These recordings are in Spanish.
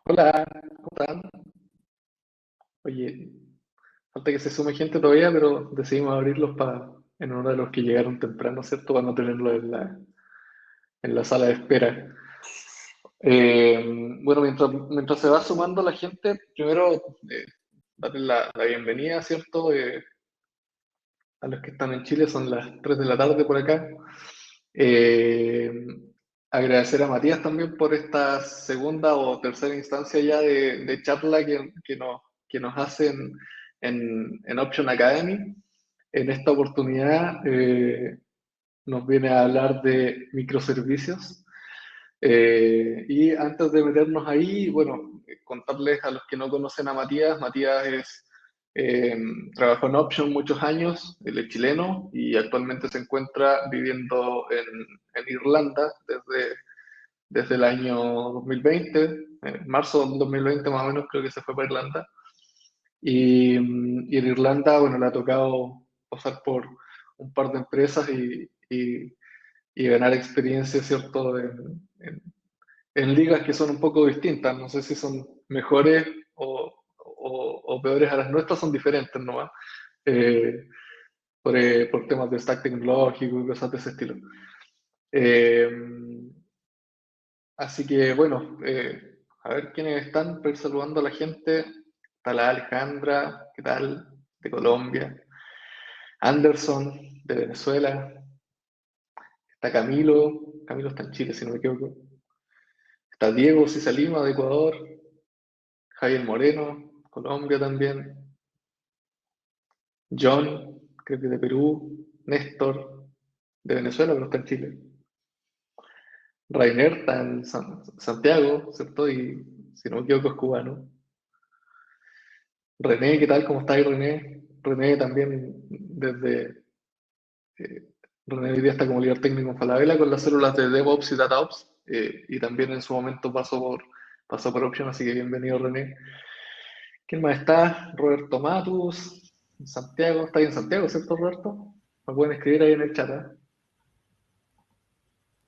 Hola, ¿cómo están? Oye, falta que se sume gente todavía, pero decidimos abrirlos en honor a los que llegaron temprano, ¿cierto? Para no tenerlos en la sala de espera. Bueno, mientras se va sumando la gente, primero darle la bienvenida, ¿cierto? A los que están en Chile, son las 3 de la tarde por acá. Eh, Agradecer a Matías también por esta segunda o tercera instancia ya de charla que nos hacen en Option Academy. En esta oportunidad nos viene a hablar de microservicios. Y antes de meternos ahí, bueno, contarles a los que no conocen a Matías. Matías eh, trabajó en Option muchos años, él es chileno y actualmente se encuentra viviendo en Irlanda desde el año 2020, en marzo del 2020 más o menos creo que se fue para Irlanda. Y en Irlanda, bueno, le ha tocado pasar por un par de empresas y ganar experiencia, ¿cierto? En ligas que son un poco distintas. No sé si son mejores o peores a las nuestras, son diferentes, ¿no? Eh, por temas de stack tecnológico y cosas de ese estilo. Eh, Así que, bueno, a ver quiénes están, para ir saludando a la gente. Está la Alejandra, ¿qué tal? De Colombia. Anderson, de Venezuela. Está Camilo está en Chile, si no me equivoco. Está Diego Cisalima, de Ecuador. Javier Moreno, Colombia también. John, creo que de Perú. Néstor, de Venezuela, pero está en Chile. Rainer está en Santiago, ¿cierto? Y si no me equivoco es cubano. René, ¿qué tal? ¿Cómo estáis, René? René también desde... eh, René hoy día está como líder técnico en Falabella con las células de DevOps y DataOps, y también en su momento pasó por Option, así que bienvenido, René. ¿Quién más está? Roberto Matus, en Santiago. ¿Está ahí en Santiago, cierto, Roberto? Me pueden escribir ahí en el chat, ¿eh?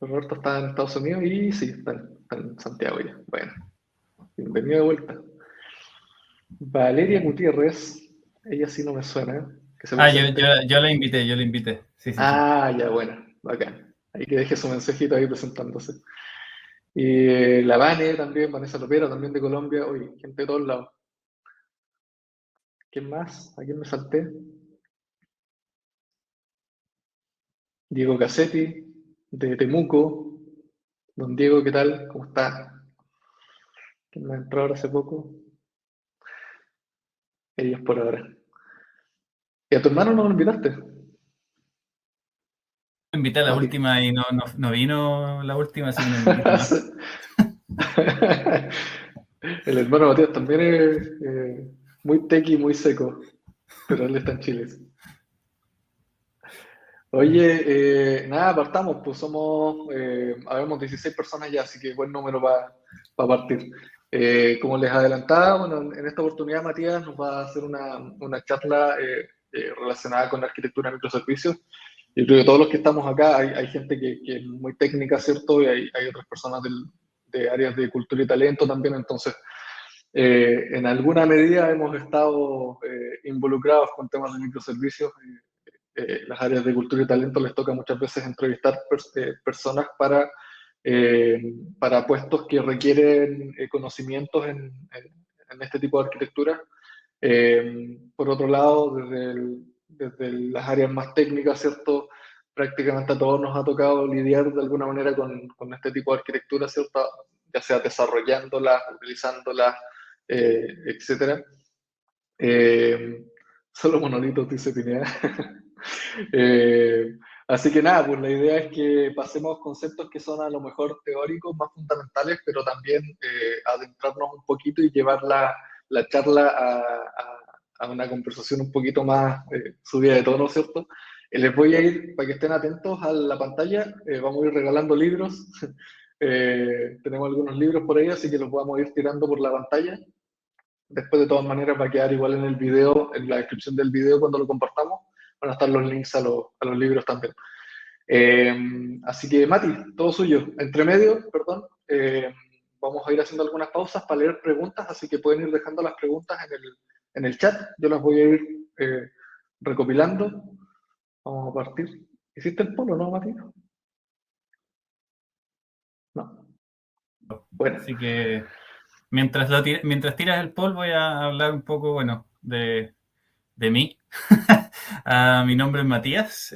Roberto está en Estados Unidos y sí, está en Santiago ya. Bueno, bienvenido de vuelta. Valeria Gutiérrez, ella sí no me suena, ¿eh? Que se Ah, yo, yo, presente. yo la invité, yo la invité. Sí, sí, sí. Ah, ya, bueno, bacán. Ahí que deje su mensajito ahí presentándose. Y la Vane también, Vanessa Lopera, también de Colombia. Oye, gente de todos lados. ¿Quién más? ¿A quién me salté? Diego Cassetti, de Temuco. Don Diego, ¿qué tal? ¿Cómo está? ¿Quién me entró ahora hace poco? Ellos por ahora. ¿Y a tu hermano no lo invitaste? Invité a la Mati. última y no vino la última, así que no invito más. El hermano Matías también es muy tequi, muy seco, pero él está en Chile. Oye, nada, partamos, pues habemos 16 personas ya, así que buen número para partir. Como les adelantaba, bueno, en esta oportunidad Matías nos va a hacer una charla relacionada con la arquitectura de microservicios. Yo creo que todos los que estamos acá, hay gente que es muy técnica, ¿cierto? Y hay otras personas de áreas de cultura y talento también, entonces en alguna medida hemos estado involucrados con temas de microservicios. Las áreas de cultura y talento les toca muchas veces entrevistar personas eh, para puestos que requieren conocimientos en este tipo de arquitectura. Por otro lado, desde las áreas más técnicas, ¿cierto? Prácticamente a todos nos ha tocado lidiar de alguna manera con este tipo de arquitectura, ¿cierto? Ya sea desarrollándolas, utilizándolas, etcétera. Eh, Solo monolitos, dice Pineda. Eh, Así que nada, pues la idea es que pasemos conceptos que son a lo mejor teóricos, más fundamentales, pero también adentrarnos un poquito y llevar la charla a una conversación un poquito más subida de tono, ¿cierto? Les voy a ir, para que estén atentos a la pantalla, vamos a ir regalando libros. Tenemos algunos libros por ahí, así que los vamos a ir tirando por la pantalla. Después, de todas maneras, va a quedar igual en el video, en la descripción del video cuando lo compartamos. Van a estar los links a los libros también. Así que, Mati, todo suyo. Entre medio, perdón. vamos a ir haciendo algunas pausas para leer preguntas, así que pueden ir dejando las preguntas en el chat. Yo las voy a ir recopilando. Vamos a partir. ¿Hiciste el polo, no, Matías? No. Bueno. Así que mientras tiras el poll voy a hablar un poco, bueno, de mí. Mi nombre es Matías.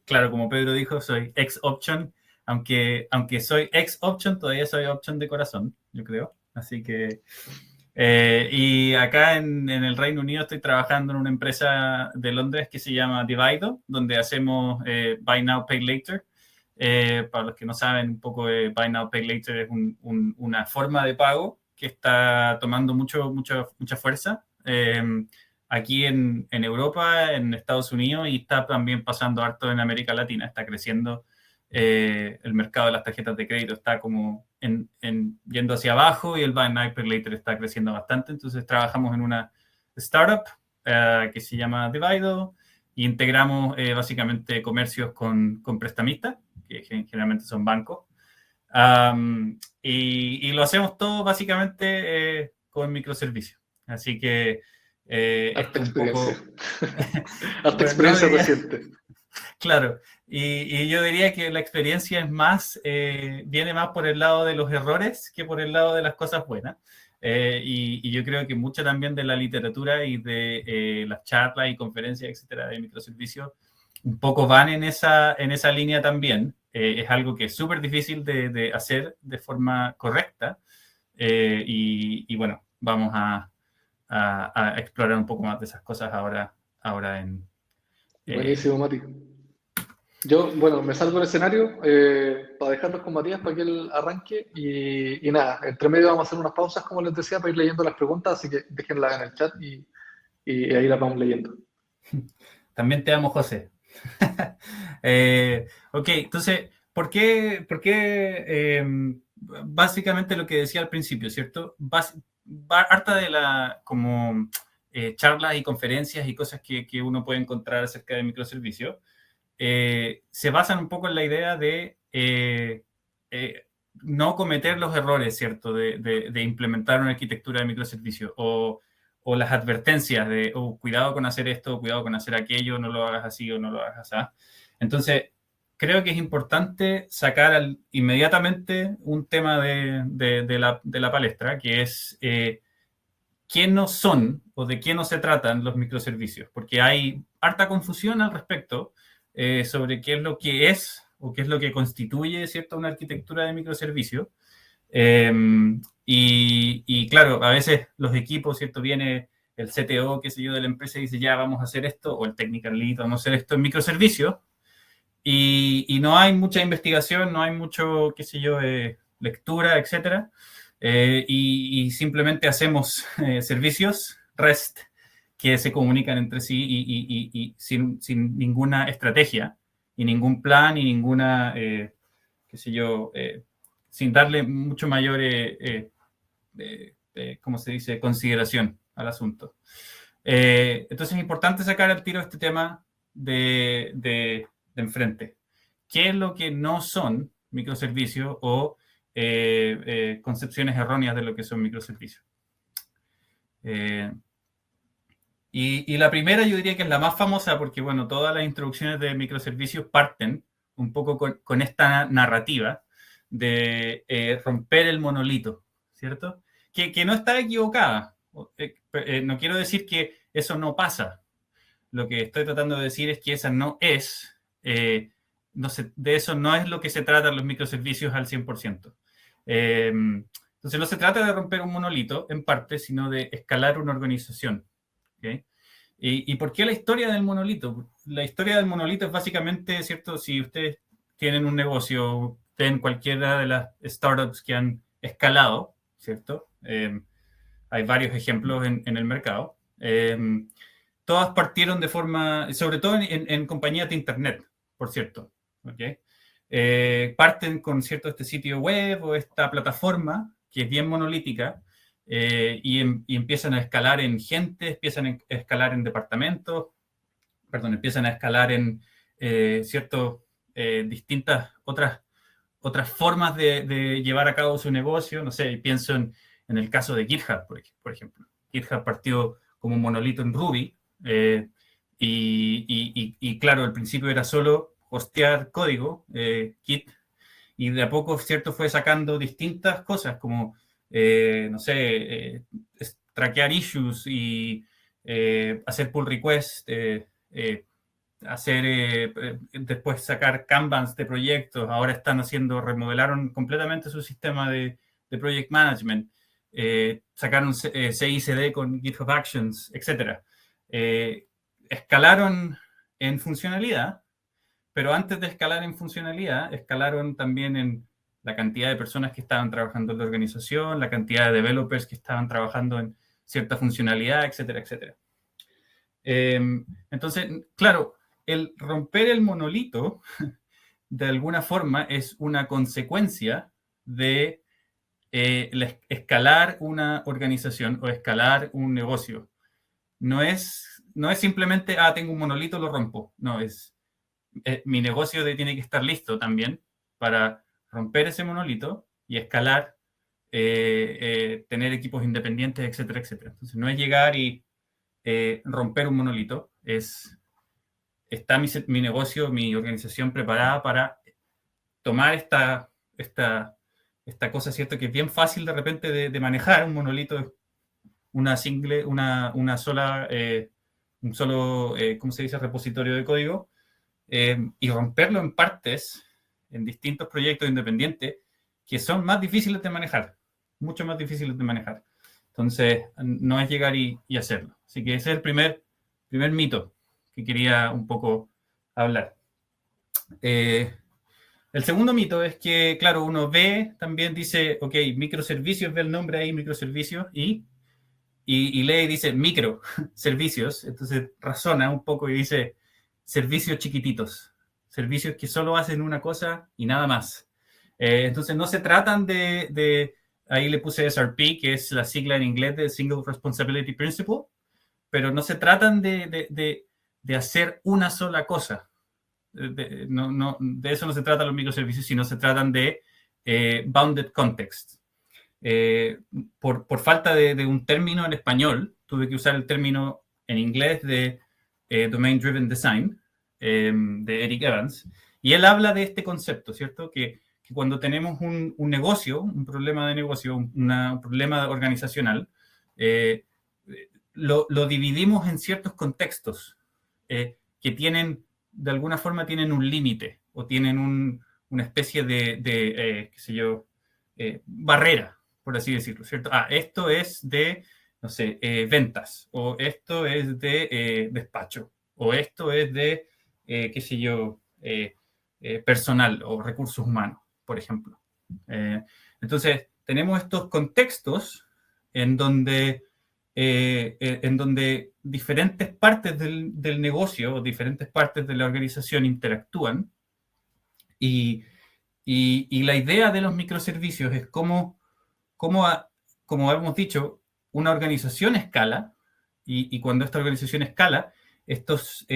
Claro, como Pedro dijo, soy ex-Option. Aunque soy ex-Option, todavía soy Option de corazón, yo creo. Así que... y acá en el Reino Unido estoy trabajando en una empresa de Londres que se llama Divido, donde hacemos Buy Now, Pay Later. Para los que no saben, un poco de Buy Now, Pay Later es una forma de pago que está tomando mucha fuerza aquí en Europa, en Estados Unidos, y está también pasando harto en América Latina. Está creciendo el mercado de las tarjetas de crédito, está como yendo hacia abajo, y el Buy Now, Pay Later está creciendo bastante. Entonces trabajamos en una startup que se llama Divido, y integramos básicamente comercios con prestamistas, que generalmente son bancos. Y lo hacemos todo básicamente con microservicios. Así que Harta esto un poco... Harta experiencia reciente. Claro, y yo diría que la experiencia es más, viene más por el lado de los errores que por el lado de las cosas buenas. Y yo creo que mucha también de la literatura y de las charlas y conferencias, etcétera, de microservicios, un poco van en esa línea también. Es algo que es súper difícil de hacer de forma correcta. Y bueno, vamos a explorar un poco más de esas cosas ahora en... Buenísimo, Mati. Yo, bueno, me salgo del escenario para dejarlos con Matías para que él arranque y nada, entre medio vamos a hacer unas pausas, como les decía, para ir leyendo las preguntas, así que déjenlas en el chat y ahí las vamos leyendo. También te amo, José. Ok, entonces, ¿por qué básicamente lo que decía al principio, ¿cierto? Harta de como charlas y conferencias y cosas que uno puede encontrar acerca de microservicios, se basan un poco en la idea de no cometer los errores, ¿cierto? De implementar una arquitectura de microservicios o las advertencias de cuidado con hacer esto, cuidado con hacer aquello, no lo hagas así o no lo hagas así. Entonces, creo que es importante sacar inmediatamente un tema de la palestra, que es qué no son o de qué no se tratan los microservicios, porque hay harta confusión al respecto sobre qué es lo que es o qué es lo que constituye, ¿cierto?, una arquitectura de microservicios. Y claro, a veces los equipos, ¿cierto? Viene el CTO, qué sé yo, de la empresa y dice, ya, vamos a hacer esto, o el technical lead, vamos a hacer esto en microservicios, y no hay mucha investigación, no hay mucho, qué sé yo, lectura, etcétera, y simplemente hacemos servicios REST que se comunican entre sí y sin ninguna estrategia, y ningún plan, y ninguna, qué sé yo, sin darle mucho mayor, ¿cómo se dice?, consideración al asunto. Entonces es importante sacar al tiro este tema de enfrente. ¿Qué es lo que no son microservicios o concepciones erróneas de lo que son microservicios? Y la primera yo diría que es la más famosa porque, bueno, todas las introducciones de microservicios parten un poco con esta narrativa de romper el monolito, ¿cierto? Que no está equivocada. No quiero decir que eso no pasa. Lo que estoy tratando de decir es que esa no es, de eso no es lo que se trata en los microservicios al 100%. Entonces no se trata de romper un monolito en parte, sino de escalar una organización. ¿Okay? ¿Y por qué la historia del monolito? La historia del monolito es básicamente, ¿cierto? Si ustedes tienen un negocio, en cualquiera de las startups que han escalado, ¿cierto? Hay varios ejemplos en el mercado. Todas partieron de forma, sobre todo en compañías de internet, por cierto. ¿Okay? Parten con cierto este sitio web o esta plataforma que es bien monolítica y empiezan a escalar en gente, empiezan a escalar en departamentos, empiezan a escalar en distintas otras otras formas de llevar a cabo su negocio. No sé, pienso en el caso de GitHub, por ejemplo. GitHub partió como un monolito en Ruby, y claro, al principio era solo hostear código, Git, y de a poco, ¿cierto?, fue sacando distintas cosas como, no sé, traquear issues y hacer pull request, después sacar Kanbans de proyectos. Ahora están remodelaron completamente su sistema de project management. Sacaron CICD con GitHub Actions, etc. Escalaron en funcionalidad, pero antes de escalar en funcionalidad, escalaron también en la cantidad de personas que estaban trabajando en la organización, la cantidad de developers que estaban trabajando en cierta funcionalidad, etcétera, etcétera. Entonces, claro, el romper el monolito, de alguna forma, es una consecuencia de escalar una organización o escalar un negocio. No es simplemente, tengo un monolito, lo rompo. No, mi negocio tiene que estar listo también para romper ese monolito y escalar, tener equipos independientes, etcétera, etcétera. Entonces, no es llegar y romper un monolito, está mi negocio, mi organización preparada para tomar esta cosa, ¿cierto?, que es bien fácil de repente de manejar. Un monolito, un solo, ¿cómo se dice?, repositorio de código, y romperlo en partes, en distintos proyectos independientes, que son más difíciles de manejar, mucho más difíciles de manejar. Entonces, no es llegar y hacerlo. Así que ese es el primer mito que quería un poco hablar. El segundo mito es que, claro, uno ve, también dice, ok, microservicios, ve el nombre ahí, microservicios, y lee y dice microservicios. Entonces razona un poco y dice servicios chiquititos, servicios que solo hacen una cosa y nada más. Entonces no se tratan ahí le puse SRP, que es la sigla en inglés de Single Responsibility Principle, pero no se tratan de hacer una sola cosa. De eso no se tratan los microservicios, sino se tratan de bounded context. Por falta de un término en español, tuve que usar el término en inglés de Domain Driven Design, de Eric Evans, y él habla de este concepto, ¿cierto? Que cuando tenemos un negocio, un problema de negocio, un problema organizacional, lo dividimos en ciertos contextos que de alguna forma tienen un límite o tienen una especie de qué sé yo, barrera, por así decirlo, ¿cierto? Esto es de, no sé, ventas, o esto es de despacho, o esto es de, qué sé yo, personal o recursos humanos, por ejemplo. Entonces, tenemos estos contextos en donde diferentes partes del negocio o diferentes partes de la organización interactúan, y la idea de los microservicios es como hemos dicho, una organización escala, y cuando esta organización escala, estos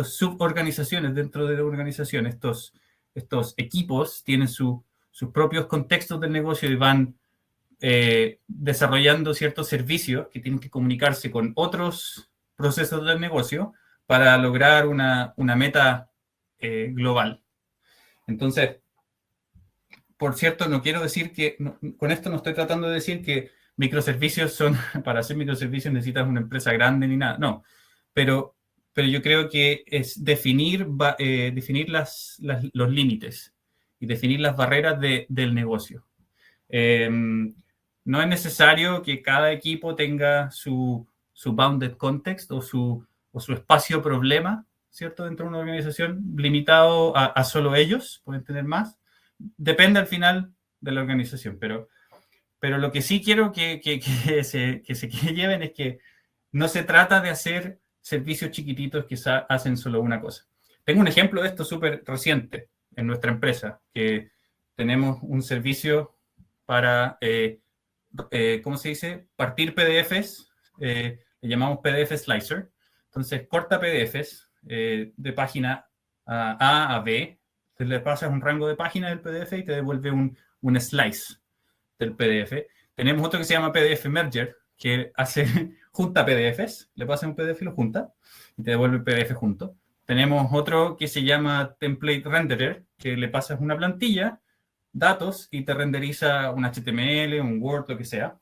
suborganizaciones dentro de la organización, estos equipos tienen sus propios contextos del negocio y van desarrollando ciertos servicios que tienen que comunicarse con otros procesos del negocio para lograr una meta global. Entonces, por cierto, no quiero decir que, con esto no estoy tratando de decir que microservicios para hacer microservicios necesitas una empresa grande ni nada, no, pero yo creo que es definir los límites y definir las barreras del negocio. No es necesario que cada equipo tenga su bounded context o su espacio problema, ¿cierto?, dentro de una organización, limitado a solo ellos, pueden tener más. Depende al final de la organización, pero lo que sí quiero que se lleven es que no se trata de hacer servicios chiquititos que hacen solo una cosa. Tengo un ejemplo de esto súper reciente en nuestra empresa, que tenemos un servicio para, ¿cómo se dice?, partir PDFs, le llamamos PDF Slicer. Entonces, corta PDFs de página A a B, Entonces le pasas un rango de páginas del PDF y te devuelve un slice del PDF. Tenemos otro que se llama PDF Merger, que junta PDFs, le pasas un PDF y lo junta y te devuelve el PDF junto. Tenemos otro que se llama Template Renderer, que le pasas una plantilla, datos y te renderiza un HTML, un Word, lo que sea.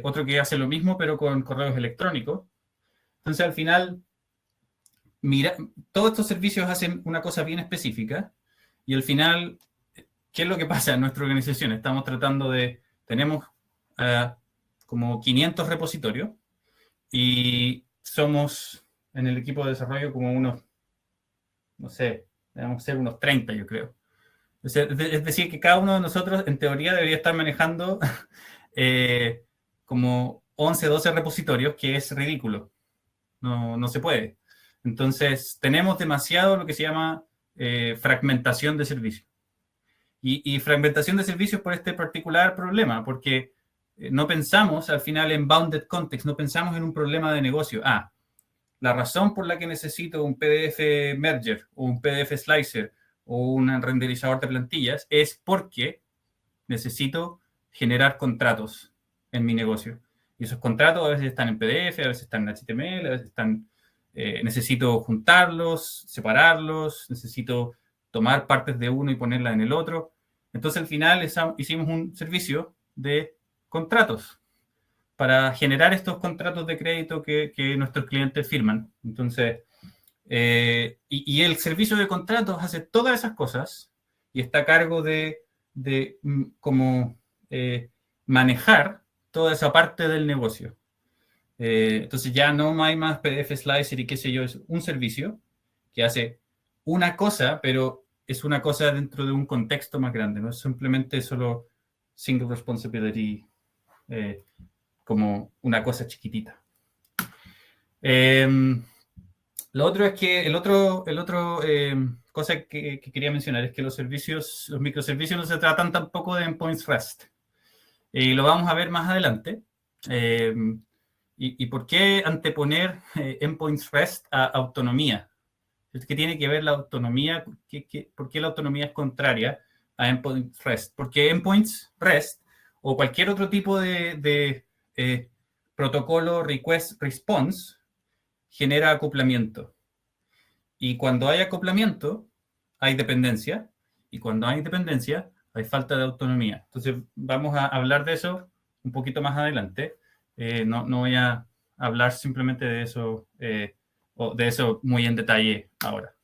Otro que hace lo mismo, pero con correos electrónicos. Entonces, al final, mira, todos estos servicios hacen una cosa bien específica y al final, ¿qué es lo que pasa en nuestra organización? Estamos tratando tenemos como 500 repositorios y somos en el equipo de desarrollo como unos, no sé, debemos ser unos 30, yo creo. Es decir, que cada uno de nosotros, en teoría, debería estar manejando como 11, 12 repositorios, que es ridículo. No se puede. Entonces, tenemos demasiado lo que se llama fragmentación de servicios. Y fragmentación de servicios por este particular problema, porque no pensamos al final en bounded context, no pensamos en un problema de negocio. La razón por la que necesito un PDF merger o un PDF slicer o un renderizador de plantillas es porque necesito generar contratos en mi negocio. Y esos contratos a veces están en PDF, a veces están en HTML, a veces están... necesito juntarlos, separarlos, necesito tomar partes de uno y ponerlas en el otro. Entonces, al final hicimos un servicio de contratos para generar estos contratos de crédito que nuestros clientes firman. Entonces, y el servicio de contratos hace todas esas cosas y está a cargo de cómo manejar toda esa parte del negocio. Entonces ya no hay más PDF Slicer y qué sé yo, es un servicio que hace una cosa, pero es una cosa dentro de un contexto más grande, no es simplemente solo single responsibility, como una cosa chiquitita. Lo otro es que el otro cosa que quería mencionar es que los microservicios no se tratan tampoco de endpoints REST. Y lo vamos a ver más adelante. ¿Y por qué anteponer endpoints REST a autonomía? ¿Qué tiene que ver la autonomía? ¿Por qué la autonomía es contraria a endpoints REST? Porque endpoints REST o cualquier otro tipo de protocolo request response genera acoplamiento. Y cuando hay acoplamiento, hay dependencia. Y cuando hay dependencia, hay falta de autonomía. Entonces, vamos a hablar de eso un poquito más adelante. No voy a hablar simplemente de eso, o de eso muy en detalle ahora.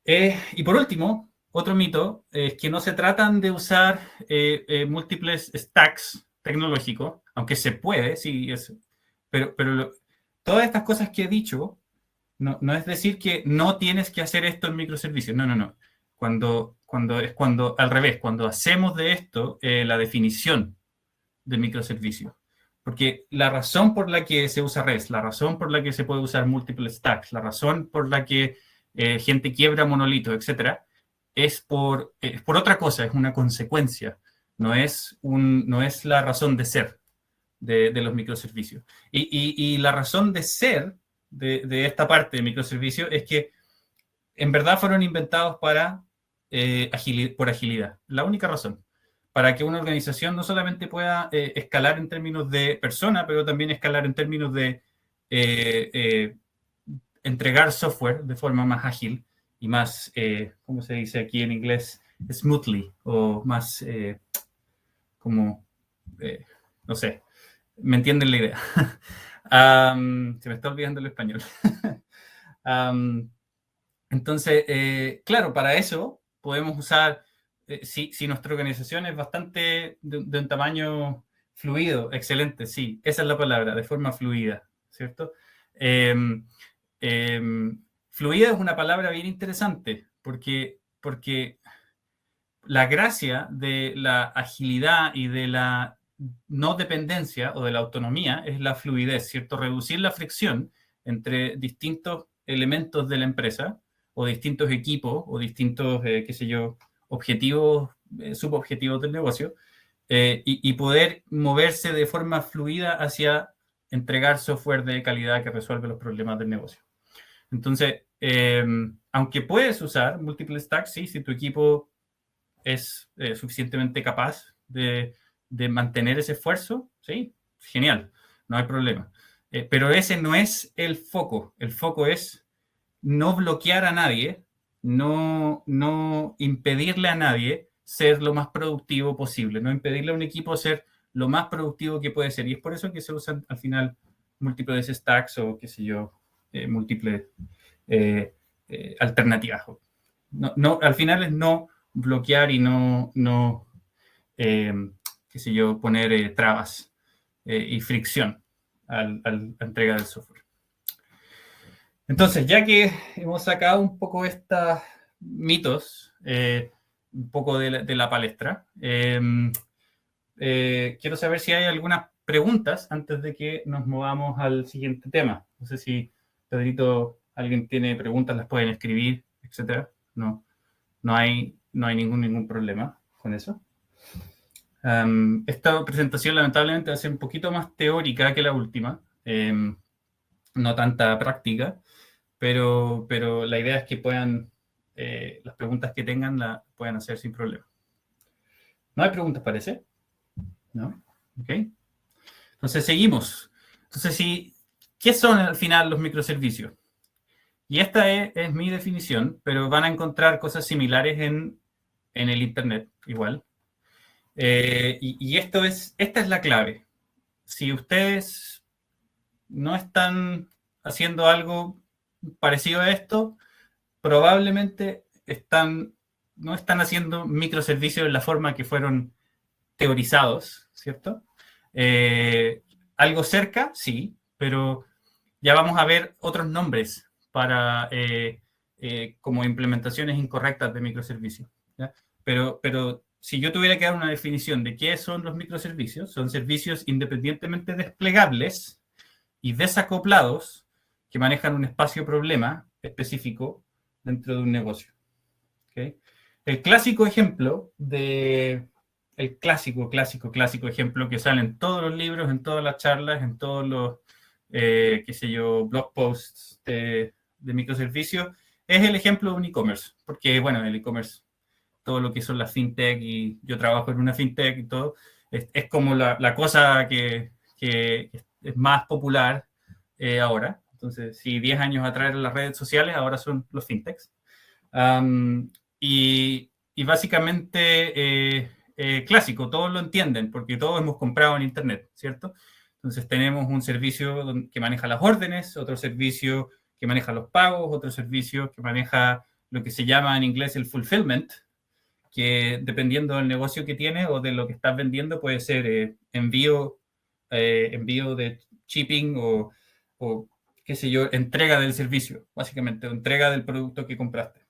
Y por último, otro mito es que no se tratan de usar múltiples stacks tecnológicos, aunque se puede, sí, pero todas estas cosas que he dicho, no es decir que no tienes que hacer esto en microservicios, no. Cuando al revés, cuando hacemos de esto la definición de microservicio. Porque la razón por la que se usa REST, la razón por la que se puede usar múltiples stacks, la razón por la que gente quiebra monolitos, etcétera, es por otra cosa, es una consecuencia, no es la razón de ser de los microservicios. Y la razón de ser de esta parte de microservicios es que en verdad fueron inventados por agilidad. La única razón. Para que una organización no solamente pueda escalar en términos de persona, pero también escalar en términos de entregar software de forma más ágil y más, ¿cómo se dice aquí en inglés? Smoothly, o más no sé, ¿me entienden la idea? Se me está olvidando el español. Entonces, claro, para eso podemos usar, si nuestra organización es bastante de un tamaño fluido, excelente, sí, esa es la palabra, de forma fluida, ¿cierto? Fluida es una palabra bien interesante porque la gracia de la agilidad y de la no dependencia o de la autonomía es la fluidez, ¿cierto? Reducir la fricción entre distintos elementos de la empresa o distintos equipos o distintos, qué sé yo, objetivos, subobjetivos del negocio y poder moverse de forma fluida hacia entregar software de calidad que resuelve los problemas del negocio. Entonces, aunque puedes usar múltiples stacks, sí, si tu equipo es suficientemente capaz de mantener ese esfuerzo, sí, genial, no hay problema. Pero ese no es el foco. El foco es no bloquear a nadie, no impedirle a nadie ser lo más productivo posible, no impedirle a un equipo ser lo más productivo que puede ser. Y es por eso que se usan al final múltiples stacks o, qué sé yo, múltiples alternativas. Al final es no bloquear y no qué sé yo, poner trabas y fricción a la entrega del software. Entonces, ya que hemos sacado un poco estos mitos, un poco de la palestra, quiero saber si hay algunas preguntas antes de que nos movamos al siguiente tema. No sé si, Pedrito, alguien tiene preguntas, las pueden escribir, etcétera. No hay ningún problema con eso. Esta presentación lamentablemente va a ser un poquito más teórica que la última, no tanta práctica, pero la idea es que puedan, las preguntas que tengan las puedan hacer sin problema. ¿No hay preguntas, parece? ¿No? Ok. Entonces seguimos. Entonces, ¿qué son al final los microservicios? Y esta es mi definición, pero van a encontrar cosas similares en el Internet, igual. Y esta es la clave. Si ustedes no están haciendo algo parecido a esto, probablemente no están haciendo microservicios en la forma que fueron teorizados, ¿cierto? Algo cerca, sí, pero ya vamos a ver otros nombres para como implementaciones incorrectas de microservicios. ¿Ya? Pero si yo tuviera que dar una definición de qué son los microservicios, son servicios independientemente desplegables y desacoplados que manejan un espacio problema específico dentro de un negocio. ¿Okay? El clásico ejemplo el clásico ejemplo que sale en todos los libros, en todas las charlas, en todos los, qué sé yo, blog posts de microservicios, es el ejemplo de un e-commerce, porque, bueno, el e-commerce, todo lo que son las fintech, y yo trabajo en una fintech y todo, es como la cosa que es más popular ahora. Entonces, si 10 años atrás eran las redes sociales, ahora son los fintechs. Y básicamente clásico, todos lo entienden porque todos hemos comprado en Internet, ¿cierto? Entonces tenemos un servicio que maneja las órdenes, otro servicio que maneja los pagos, otro servicio que maneja lo que se llama en inglés el fulfillment, que dependiendo del negocio que tienes o de lo que estás vendiendo puede ser envío de shipping o qué sé yo, entrega del servicio, básicamente, o entrega del producto que compraste.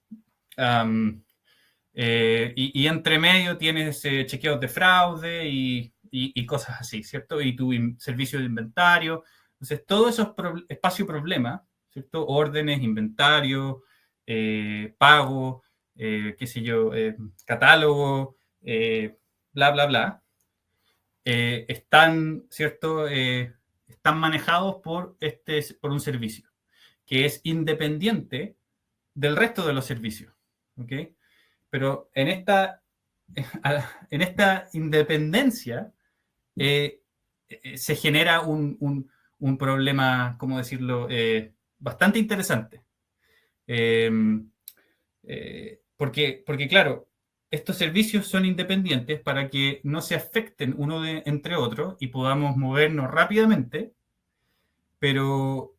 Y entre medio tienes chequeos de fraude y cosas así, ¿cierto? Y tu servicio de inventario. Entonces, todos esos espacio problema, ¿cierto? Órdenes, inventario, pago, qué sé yo, catálogo, bla, bla, bla, están, ¿cierto? Están manejados por un servicio que es independiente del resto de los servicios, ¿ok? Pero en esta independencia se genera un problema, ¿cómo decirlo?, bastante interesante. Porque, claro, estos servicios son independientes para que no se afecten uno entre otros y podamos movernos rápidamente, pero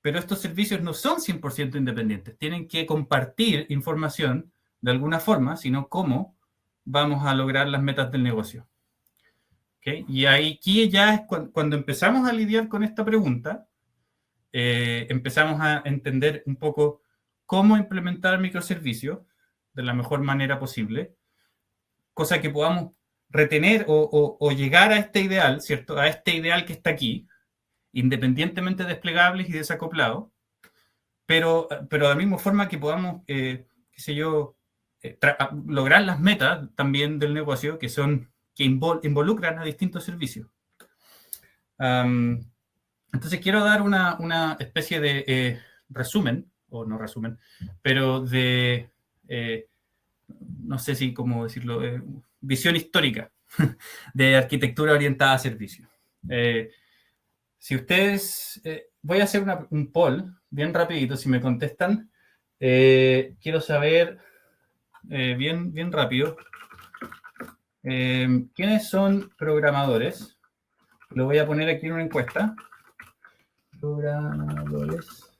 estos servicios no son 100% independientes. Tienen que compartir información de alguna forma, sino cómo vamos a lograr las metas del negocio. ¿Okay? Y aquí ya es cuando empezamos a lidiar con esta pregunta, empezamos a entender un poco cómo implementar microservicios de la mejor manera posible, cosa que podamos retener o llegar a este ideal, ¿cierto? A este ideal que está aquí, independientemente desplegables y desacoplados, pero de la misma forma que podamos, qué sé yo, lograr las metas también del negocio que involucran a distintos servicios. Entonces quiero dar una especie de resumen o no resumen, pero de, no sé si cómo decirlo, visión histórica de arquitectura orientada a servicios. Si ustedes, voy a hacer un poll bien rapidito, si me contestan, quiero saber bien rápido, ¿quiénes son programadores? Lo voy a poner aquí en una encuesta. Programadores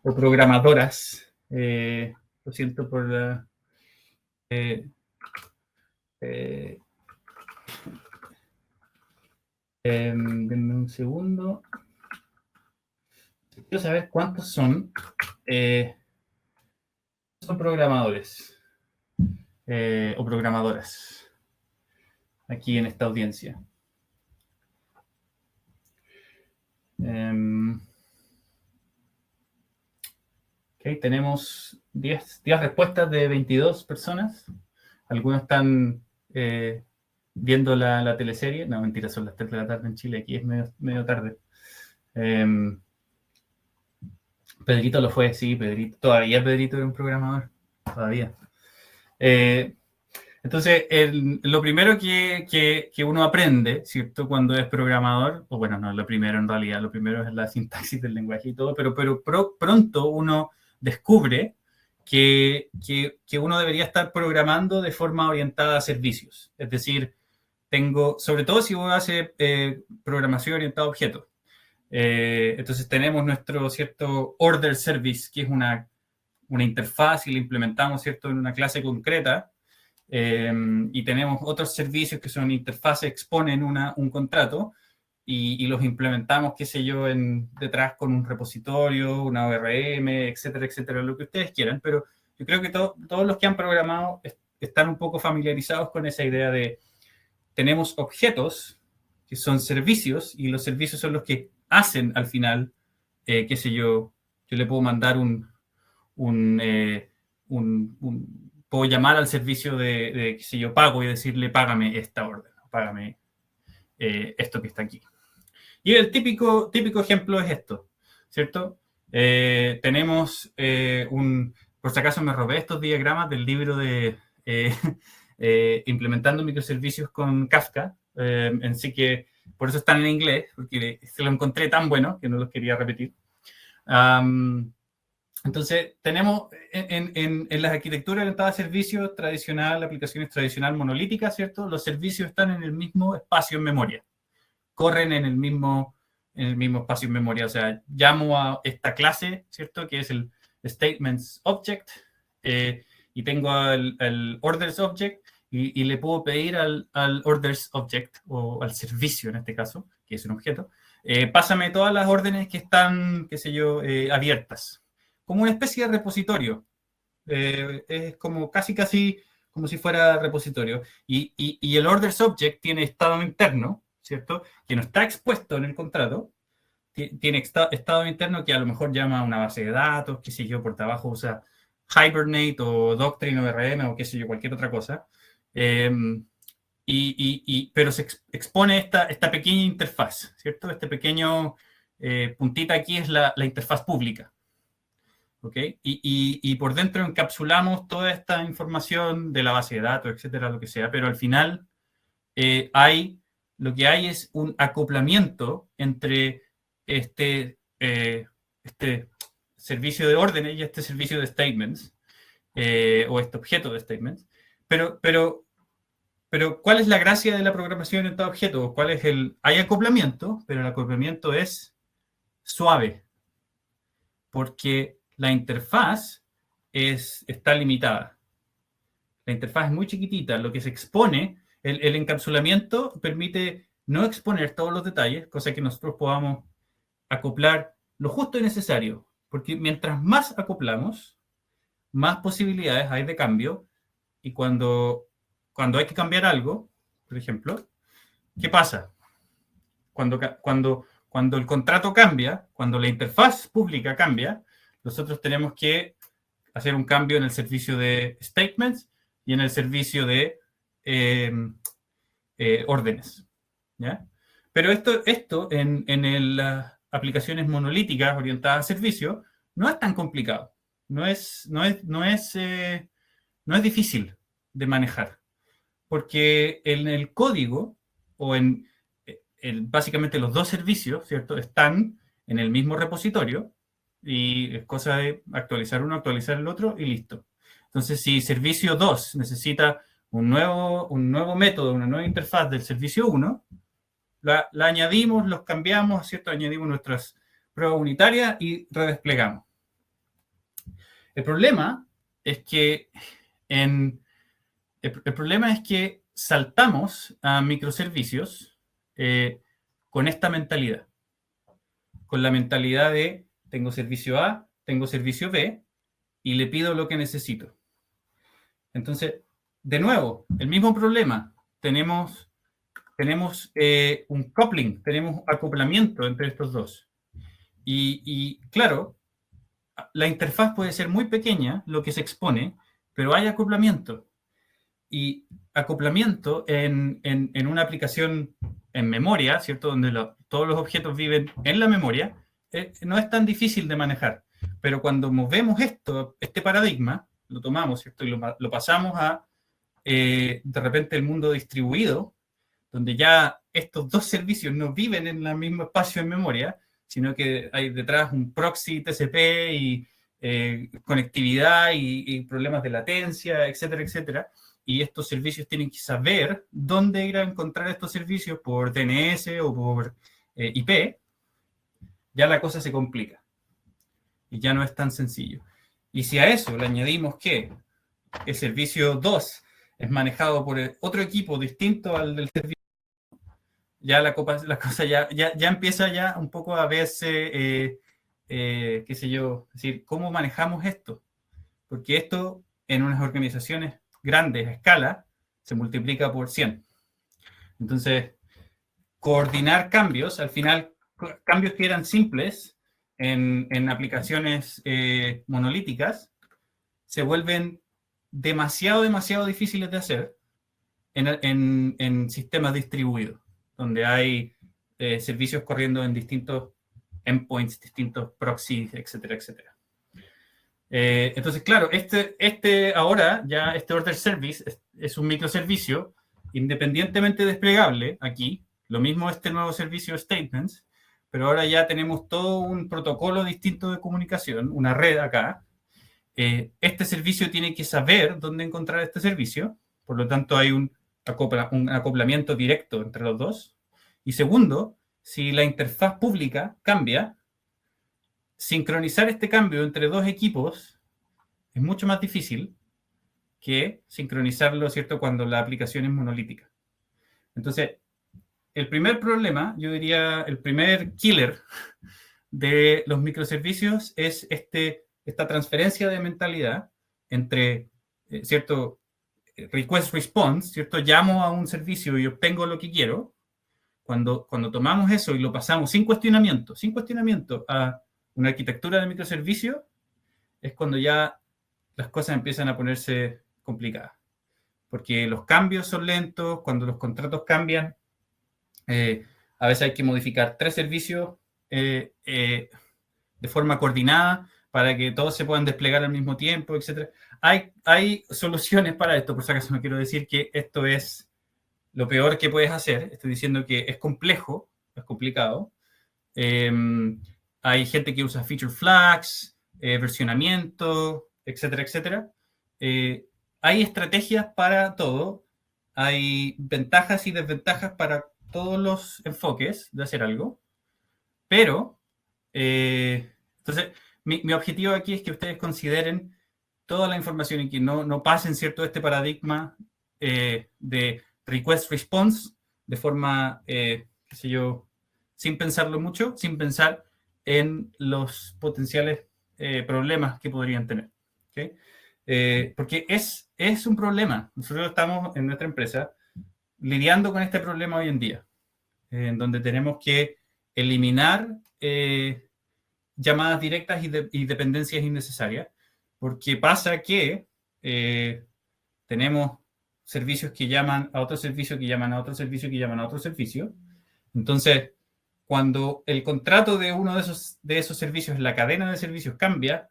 o programadoras. Lo siento por la... denme un segundo. Quiero saber cuántos son programadores o programadoras aquí en esta audiencia. Okay, tenemos 10 respuestas de 22 personas. Algunos están viendo la teleserie. No, mentira, son las 3 de la tarde en Chile. Aquí es medio tarde. Pedrito lo fue, sí, Pedrito. Todavía Pedrito era un programador. Todavía. Entonces, lo primero que uno aprende, ¿cierto? Cuando es programador, o bueno, no es lo primero en realidad, lo primero es la sintaxis del lenguaje y todo, pero pronto uno descubre que uno debería estar programando de forma orientada a servicios. Es decir, sobre todo si uno hace programación orientada a objetos. Entonces tenemos nuestro cierto order service, que es una interfaz y la implementamos, ¿cierto?, en una clase concreta. Y tenemos otros servicios que son interfaces, exponen un contrato y los implementamos, qué sé yo, detrás con un repositorio, una ORM, etcétera, etcétera, lo que ustedes quieran. Pero yo creo que todos los que han programado están un poco familiarizados con esa idea de tenemos objetos que son servicios y los servicios son los que hacen al final, qué sé yo le puedo mandar puedo llamar al servicio de qué sé yo, pago y decirle, págame esta orden, págame esto que está aquí. Y el típico ejemplo es esto, ¿cierto? Tenemos por si acaso me robé estos diagramas del libro de Implementando microservicios con Kafka, en sí que por eso están en inglés, porque se lo encontré tan bueno que no los quería repetir. Entonces, tenemos en las arquitecturas orientadas a servicios tradicional, aplicaciones tradicional monolíticas, ¿cierto? Los servicios están en el mismo espacio en memoria. Corren en el mismo espacio en memoria. O sea, llamo a esta clase, ¿cierto?, que es el Statements Object, y tengo el Orders Object, y le puedo pedir al Orders Object, o al servicio en este caso, que es un objeto, pásame todas las órdenes que están, qué sé yo, abiertas. Como una especie de repositorio. Es como casi como si fuera repositorio. Y el Orders Object tiene estado interno, ¿cierto?, que no está expuesto en el contrato. Tiene estado interno que a lo mejor llama a una base de datos, qué sé yo, por debajo usa Hibernate o Doctrine o RM o qué sé yo, cualquier otra cosa. Pero se expone esta pequeña interfaz, ¿cierto? Este pequeño puntita aquí es la interfaz pública. ¿Okay? Y por dentro encapsulamos toda esta información de la base de datos, etcétera, lo que sea, pero al final lo que hay es un acoplamiento entre este servicio de órdenes y este servicio de statements, o este objeto de statements. Pero, ¿cuál es la gracia de la programación orientada a objetos? Hay acoplamiento, pero el acoplamiento es suave, porque la interfaz está limitada. La interfaz es muy chiquitita. Lo que se expone, el encapsulamiento permite no exponer todos los detalles, cosa que nosotros podamos acoplar lo justo y necesario. Porque mientras más acoplamos, más posibilidades hay de cambio. Y cuando hay que cambiar algo, por ejemplo, ¿qué pasa? Cuando el contrato cambia, cuando la interfaz pública cambia, nosotros tenemos que hacer un cambio en el servicio de statements y en el servicio de órdenes, ¿ya? Pero esto en las aplicaciones monolíticas orientadas a servicio no es tan complicado, no es difícil de manejar, porque en el código o básicamente los dos servicios, ¿cierto? Están en el mismo repositorio y es cosa de actualizar uno, actualizar el otro y listo. Entonces, si servicio 2 necesita un nuevo método, una nueva interfaz del servicio 1, la añadimos, los cambiamos, ¿cierto? Añadimos nuestras pruebas unitarias y redesplegamos. El problema es que saltamos a microservicios con esta mentalidad. Con la mentalidad de tengo servicio A, tengo servicio B y le pido lo que necesito. Entonces, de nuevo, el mismo problema. Tenemos un coupling, tenemos acoplamiento entre estos dos. Y claro, la interfaz puede ser muy pequeña, lo que se expone, pero hay acoplamiento. Y acoplamiento en una aplicación en memoria, ¿cierto? Donde todos los objetos viven en la memoria, no es tan difícil de manejar. Pero cuando movemos este paradigma, lo tomamos, ¿cierto? Y lo pasamos a, de repente, el mundo distribuido, donde ya estos dos servicios no viven en el mismo espacio en memoria, sino que hay detrás un proxy TCP y conectividad y problemas de latencia, etcétera, etcétera. Y estos servicios tienen que saber dónde ir a encontrar estos servicios por DNS o por IP, ya la cosa se complica. Y ya no es tan sencillo. Y si a eso le añadimos que el servicio 2 es manejado por otro equipo distinto al del servicio, ya la cosa ya empieza ya un poco a verse, qué sé yo, es decir, ¿cómo manejamos esto? Porque esto en unas organizaciones grandes a escala se multiplica por 100. Entonces, coordinar cambios, al final, cambios que eran simples en aplicaciones monolíticas, se vuelven demasiado difíciles de hacer en sistemas distribuidos, donde hay servicios corriendo en distintos endpoints, distintos proxies, etcétera, etcétera. Entonces, claro, ahora ya este order service es un microservicio independientemente desplegable aquí. Lo mismo este nuevo servicio statements, pero ahora ya tenemos todo un protocolo distinto de comunicación, una red acá. Este servicio tiene que saber dónde encontrar este servicio, por lo tanto hay un acoplamiento directo entre los dos. Y segundo, si la interfaz pública cambia, sincronizar este cambio entre dos equipos es mucho más difícil que sincronizarlo, ¿cierto?, cuando la aplicación es monolítica. Entonces, el primer problema, yo diría, el primer killer de los microservicios es esta transferencia de mentalidad entre, ¿cierto?, request response, ¿cierto? Llamo a un servicio y obtengo lo que quiero. Cuando tomamos eso y lo pasamos sin cuestionamiento a una arquitectura de microservicio, es cuando ya las cosas empiezan a ponerse complicadas. Porque los cambios son lentos, cuando los contratos cambian, a veces hay que modificar 3 servicios de forma coordinada para que todos se puedan desplegar al mismo tiempo, etc. Hay soluciones para esto, por si acaso no quiero decir que esto es lo peor que puedes hacer. Estoy diciendo que es complejo, es complicado. Hay gente que usa feature flags, versionamiento, etcétera, etcétera. Hay estrategias para todo. Hay ventajas y desventajas para todos los enfoques de hacer algo. Pero, entonces, mi objetivo aquí es que ustedes consideren toda la información y que no pasen, ¿cierto?, este paradigma de request response de forma, qué sé yo, sin pensarlo mucho, sin pensar en los potenciales problemas que podrían tener. ¿Okay? Porque es un problema. Nosotros estamos en nuestra empresa lidiando con este problema hoy en día, en donde tenemos que eliminar llamadas directas y dependencias innecesarias, porque pasa que tenemos servicios que llaman a otro servicio, que llaman a otro servicio, que llaman a otro servicio. Entonces, cuando el contrato de uno de esos servicios, la cadena de servicios cambia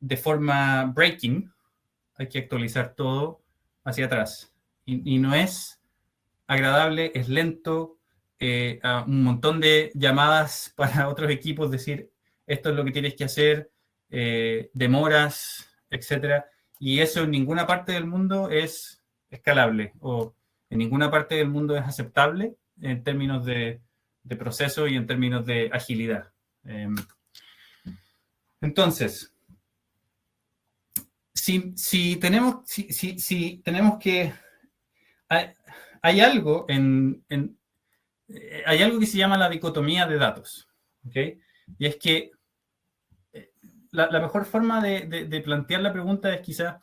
de forma breaking, hay que actualizar todo hacia atrás. Y no es agradable, es lento, un montón de llamadas para otros equipos, decir, esto es lo que tienes que hacer, demoras, etcétera. Y eso en ninguna parte del mundo es escalable o en ninguna parte del mundo es aceptable en términos de proceso y en términos de agilidad. Entonces, si tenemos que... Hay algo hay algo que se llama la dicotomía de datos, ¿okay? Y es que la mejor forma de plantear la pregunta es quizás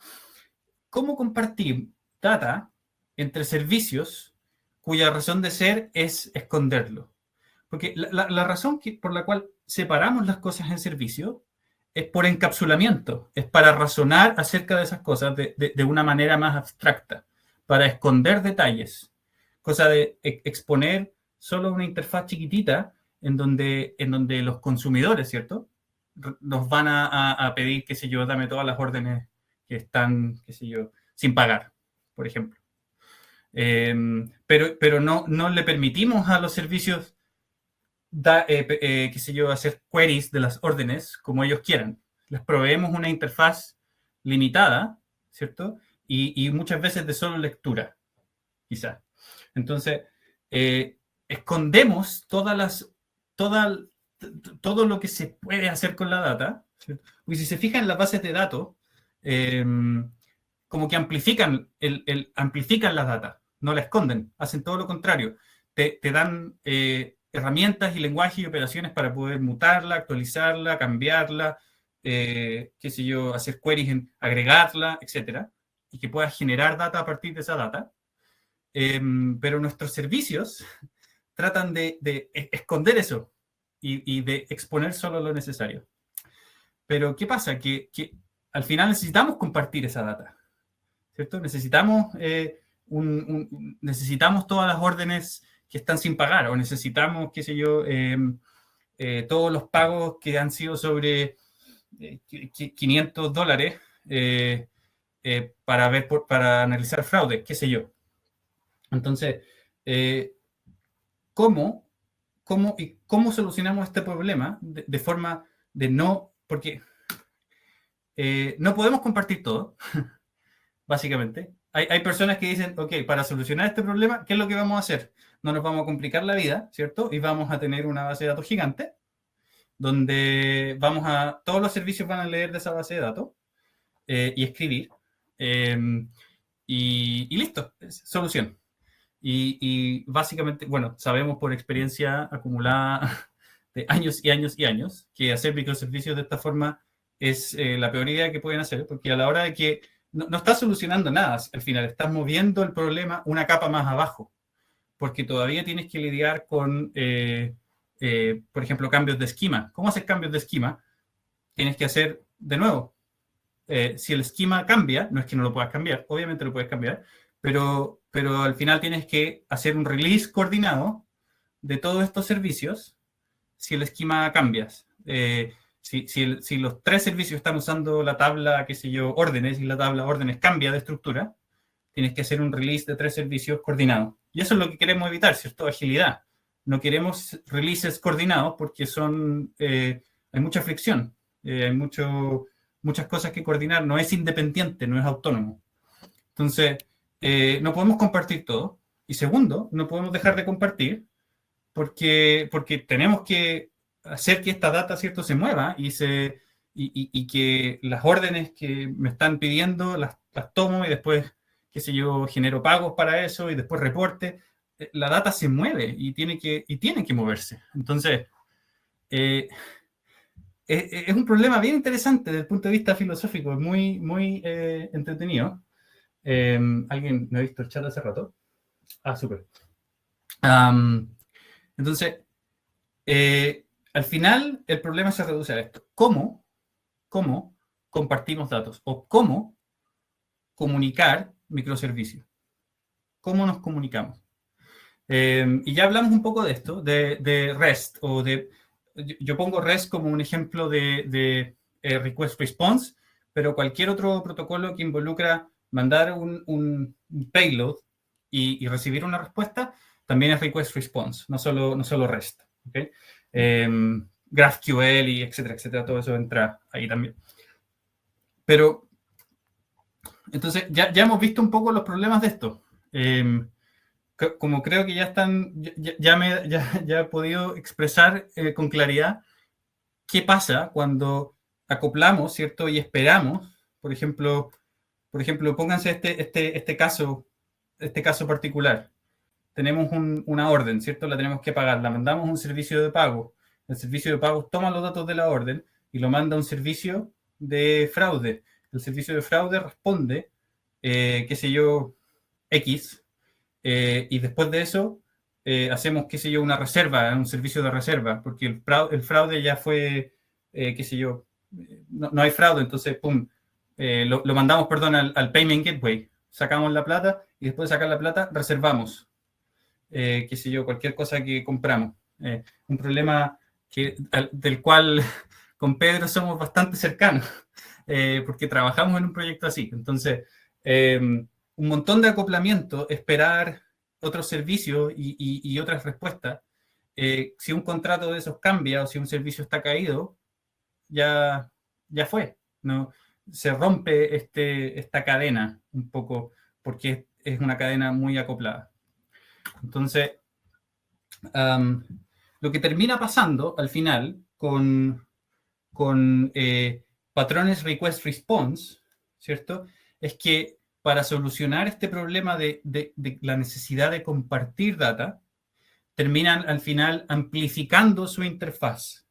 cómo compartir data entre servicios cuya razón de ser es esconderlo. Porque la razón por la cual separamos las cosas en servicio es por encapsulamiento, es para razonar acerca de esas cosas de una manera más abstracta, para esconder detalles, cosa de exponer solo una interfaz chiquitita en donde los consumidores, ¿cierto?, nos van a pedir, qué sé yo, dame todas las órdenes que están, qué sé yo, sin pagar, por ejemplo. Pero no le permitimos a los servicios, qué sé yo, hacer queries de las órdenes como ellos quieran. Les proveemos una interfaz limitada, ¿cierto? Y muchas veces de solo lectura, quizás. Entonces, escondemos todo lo que se puede hacer con la data, ¿cierto? Porque si se fijan en las bases de datos, como que amplifican las datas, no la esconden, hacen todo lo contrario. Te dan herramientas y lenguaje y operaciones para poder mutarla, actualizarla, cambiarla, qué sé yo, hacer queries, agregarla, etcétera, y que puedas generar data a partir de esa data. Pero nuestros servicios tratan de esconder eso y de exponer solo lo necesario. Pero ¿qué pasa? Que al final necesitamos compartir esa data, ¿cierto? Necesitamos todas las órdenes que están sin pagar, o necesitamos, qué sé yo, todos los pagos que han sido sobre $500 para analizar fraude, qué sé yo. Entonces, ¿cómo solucionamos este problema de forma de no, porque no podemos compartir todo, básicamente. Hay personas que dicen, ok, para solucionar este problema, ¿qué es lo que vamos a hacer? No nos vamos a complicar la vida, ¿cierto? Y vamos a tener una base de datos gigante, donde todos los servicios van a leer de esa base de datos y escribir. Y listo, solución. Y básicamente, bueno, sabemos por experiencia acumulada de años y años y años que hacer microservicios de esta forma es la peor idea que pueden hacer, porque a la hora de que no estás solucionando nada, al final estás moviendo el problema una capa más abajo, porque todavía tienes que lidiar con, por ejemplo, cambios de esquema. ¿Cómo haces cambios de esquema? Tienes que hacer, de nuevo, si el esquema cambia, no es que no lo puedas cambiar, obviamente lo puedes cambiar, pero al final tienes que hacer un release coordinado de todos estos servicios si el esquema cambia. Si los 3 servicios están usando la tabla, qué sé yo, órdenes, y la tabla órdenes cambia de estructura, tienes que hacer un release de 3 servicios coordinados. Y eso es lo que queremos evitar, ¿cierto? Agilidad. No queremos releases coordinados porque hay mucha fricción, hay muchas cosas que coordinar, no es independiente, no es autónomo. Entonces, no podemos compartir todo. Y segundo, no podemos dejar de compartir porque tenemos que hacer que esta data, ¿cierto?, se mueva y que las órdenes que me están pidiendo las tomo y después, qué sé yo, genero pagos para eso y después reporte. La data se mueve y tiene que moverse. Entonces, es un problema bien interesante desde el punto de vista filosófico, es muy, muy entretenido. ¿Alguien me ha visto el chat hace rato? Súper. Entonces, al final el problema se reduce a esto. ¿Cómo compartimos datos? ¿O cómo comunicar microservicios? ¿Cómo nos comunicamos? Y ya hablamos un poco de esto, de REST, yo pongo REST como un ejemplo de request response, pero cualquier otro protocolo que involucra mandar un payload y recibir una respuesta, también es request response, no solo REST. ¿Okay? GraphQL y etcétera, todo eso entra ahí también. Pero, entonces, ya hemos visto un poco los problemas de esto. Como creo que ya están, ya he podido expresar con claridad qué pasa cuando acoplamos, ¿cierto? Y esperamos, por ejemplo, pónganse este caso particular. Tenemos una orden, ¿cierto? La tenemos que pagar, la mandamos a un servicio de pago. El servicio de pago toma los datos de la orden y lo manda a un servicio de fraude. El servicio de fraude responde, qué sé yo, X, y después de eso hacemos, qué sé yo, una reserva, un servicio de reserva, porque el fraude ya fue, qué sé yo, no hay fraude, entonces, pum, lo mandamos, perdón, al Payment Gateway, sacamos la plata y después de sacar la plata reservamos, qué sé yo, cualquier cosa que compramos. Un problema del cual con Pedro somos bastante cercanos, porque trabajamos en un proyecto así. Entonces, un montón de acoplamiento, esperar otros servicios y otras respuestas. Si un contrato de esos cambia o si un servicio está caído, ya fue. ¿No? Se rompe esta cadena un poco porque es una cadena muy acoplada. Entonces, lo que termina pasando al final con patrones request response, ¿cierto? Es que para solucionar este problema de la necesidad de compartir data, terminan al final amplificando su interfaz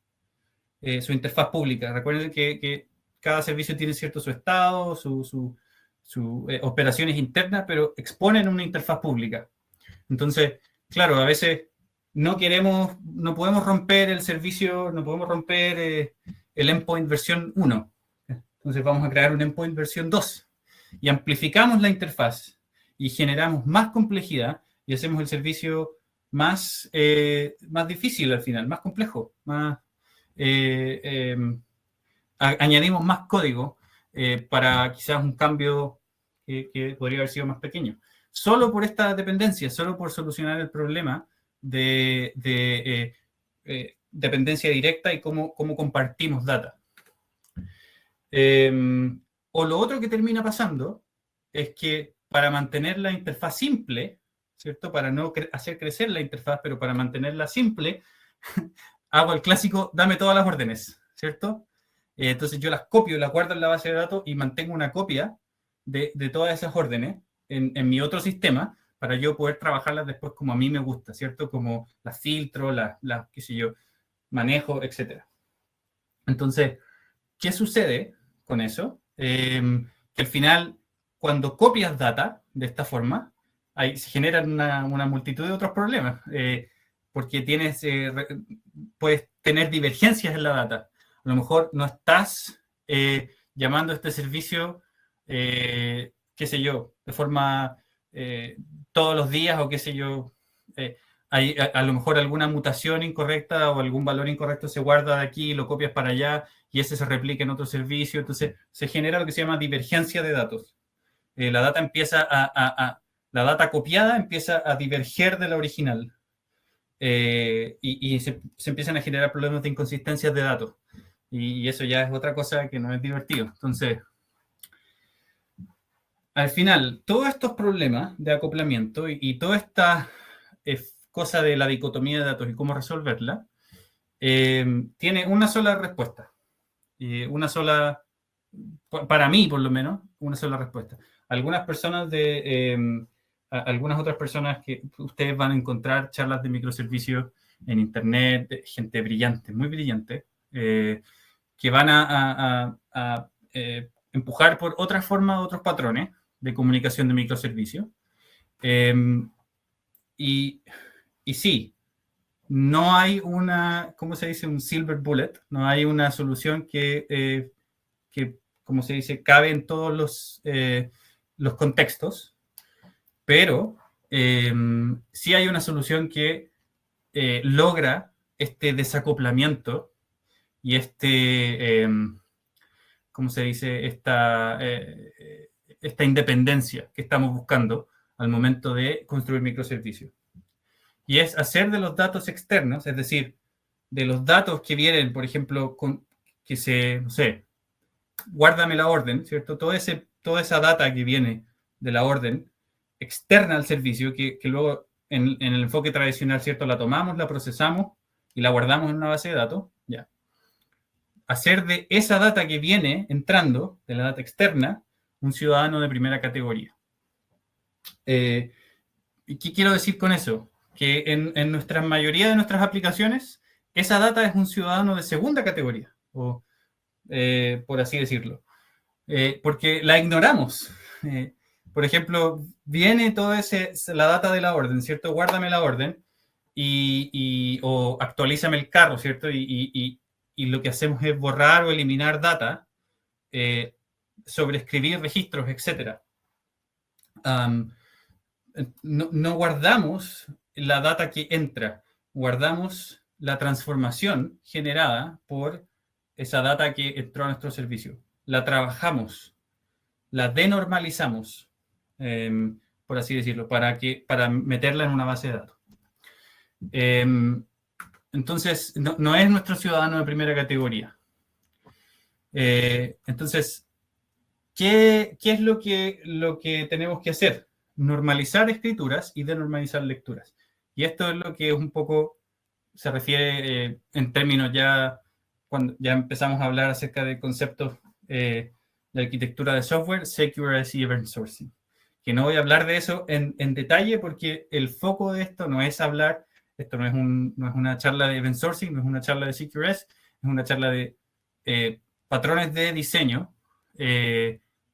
pública. Recuerden que cada servicio tiene cierto su estado, sus operaciones internas, pero exponen una interfaz pública. Entonces, claro, a veces no podemos romper el servicio, no podemos romper el endpoint versión 1. Entonces vamos a crear un endpoint versión 2 y amplificamos la interfaz y generamos más complejidad y hacemos el servicio más difícil al final, más complejo, añadimos más código para quizás un cambio que podría haber sido más pequeño. Solo por esta dependencia, solo por solucionar el problema de dependencia directa y cómo compartimos data. O lo otro que termina pasando es que para mantener la interfaz simple, ¿cierto? Para no hacer crecer la interfaz, pero para mantenerla simple, hago el clásico, dame todas las órdenes, ¿cierto? Entonces yo las copio, las guardo en la base de datos y mantengo una copia de todas esas órdenes en mi otro sistema para yo poder trabajarlas después como a mí me gusta, ¿cierto? Como las filtro, las qué sé yo, manejo, etc. Entonces, ¿qué sucede con eso? Que al final, cuando copias data de esta forma, ahí se generan una multitud de otros problemas, porque puedes tener divergencias en la data. A lo mejor no estás llamando a este servicio, qué sé yo, de forma todos los días o qué sé yo, hay a lo mejor alguna mutación incorrecta o algún valor incorrecto se guarda de aquí, lo copias para allá y ese se replica en otro servicio. Entonces se genera lo que se llama divergencia de datos. La data copiada empieza a diverger de la original y se empiezan a generar problemas de inconsistencias de datos. Y eso ya es otra cosa que no es divertido. Entonces, al final, todos estos problemas de acoplamiento y toda esta cosa de la dicotomía de datos y cómo resolverla, tiene una sola respuesta. Para mí por lo menos, una sola respuesta. Algunas otras personas que ustedes van a encontrar charlas de microservicios en internet, gente brillante, muy brillante, que van a empujar por otra forma, otros patrones de comunicación de microservicios. Y sí, no hay ¿cómo se dice? Un silver bullet, no hay una solución que como se dice, cabe en todos los contextos, pero sí hay una solución que logra este desacoplamiento y ¿cómo se dice? Esta independencia que estamos buscando al momento de construir microservicios. Y es hacer de los datos externos, es decir, de los datos que vienen, por ejemplo, no sé, guárdame la orden, ¿cierto? Toda esa data que viene de la orden externa al servicio, que luego en el enfoque tradicional, ¿cierto? La tomamos, la procesamos y la guardamos en una base de datos, ya. Hacer de esa data que viene entrando, de la data externa, un ciudadano de primera categoría. ¿Qué quiero decir con eso? Que en nuestra mayoría de nuestras aplicaciones, esa data es un ciudadano de segunda categoría, o por así decirlo, porque la ignoramos. Por ejemplo, viene toda la data de la orden, ¿cierto? Guárdame la orden o actualízame el carro, ¿cierto? Y lo que hacemos es borrar o eliminar data, sobreescribir registros, etc. No guardamos la data que entra, guardamos la transformación generada por esa data que entró a nuestro servicio. La trabajamos, la denormalizamos, por así decirlo, para meterla en una base de datos. Entonces, no es nuestro ciudadano de primera categoría. Entonces, ¿qué es lo que tenemos que hacer? Normalizar escrituras y denormalizar lecturas. Y esto es lo que un poco se refiere en términos ya, cuando ya empezamos a hablar acerca de conceptos de arquitectura de software, Secure y Event Sourcing. Que no voy a hablar de eso en detalle porque el foco de esto no es hablar, esto no es una charla de Event Sourcing, no es una charla de Secure, es una charla de patrones de diseño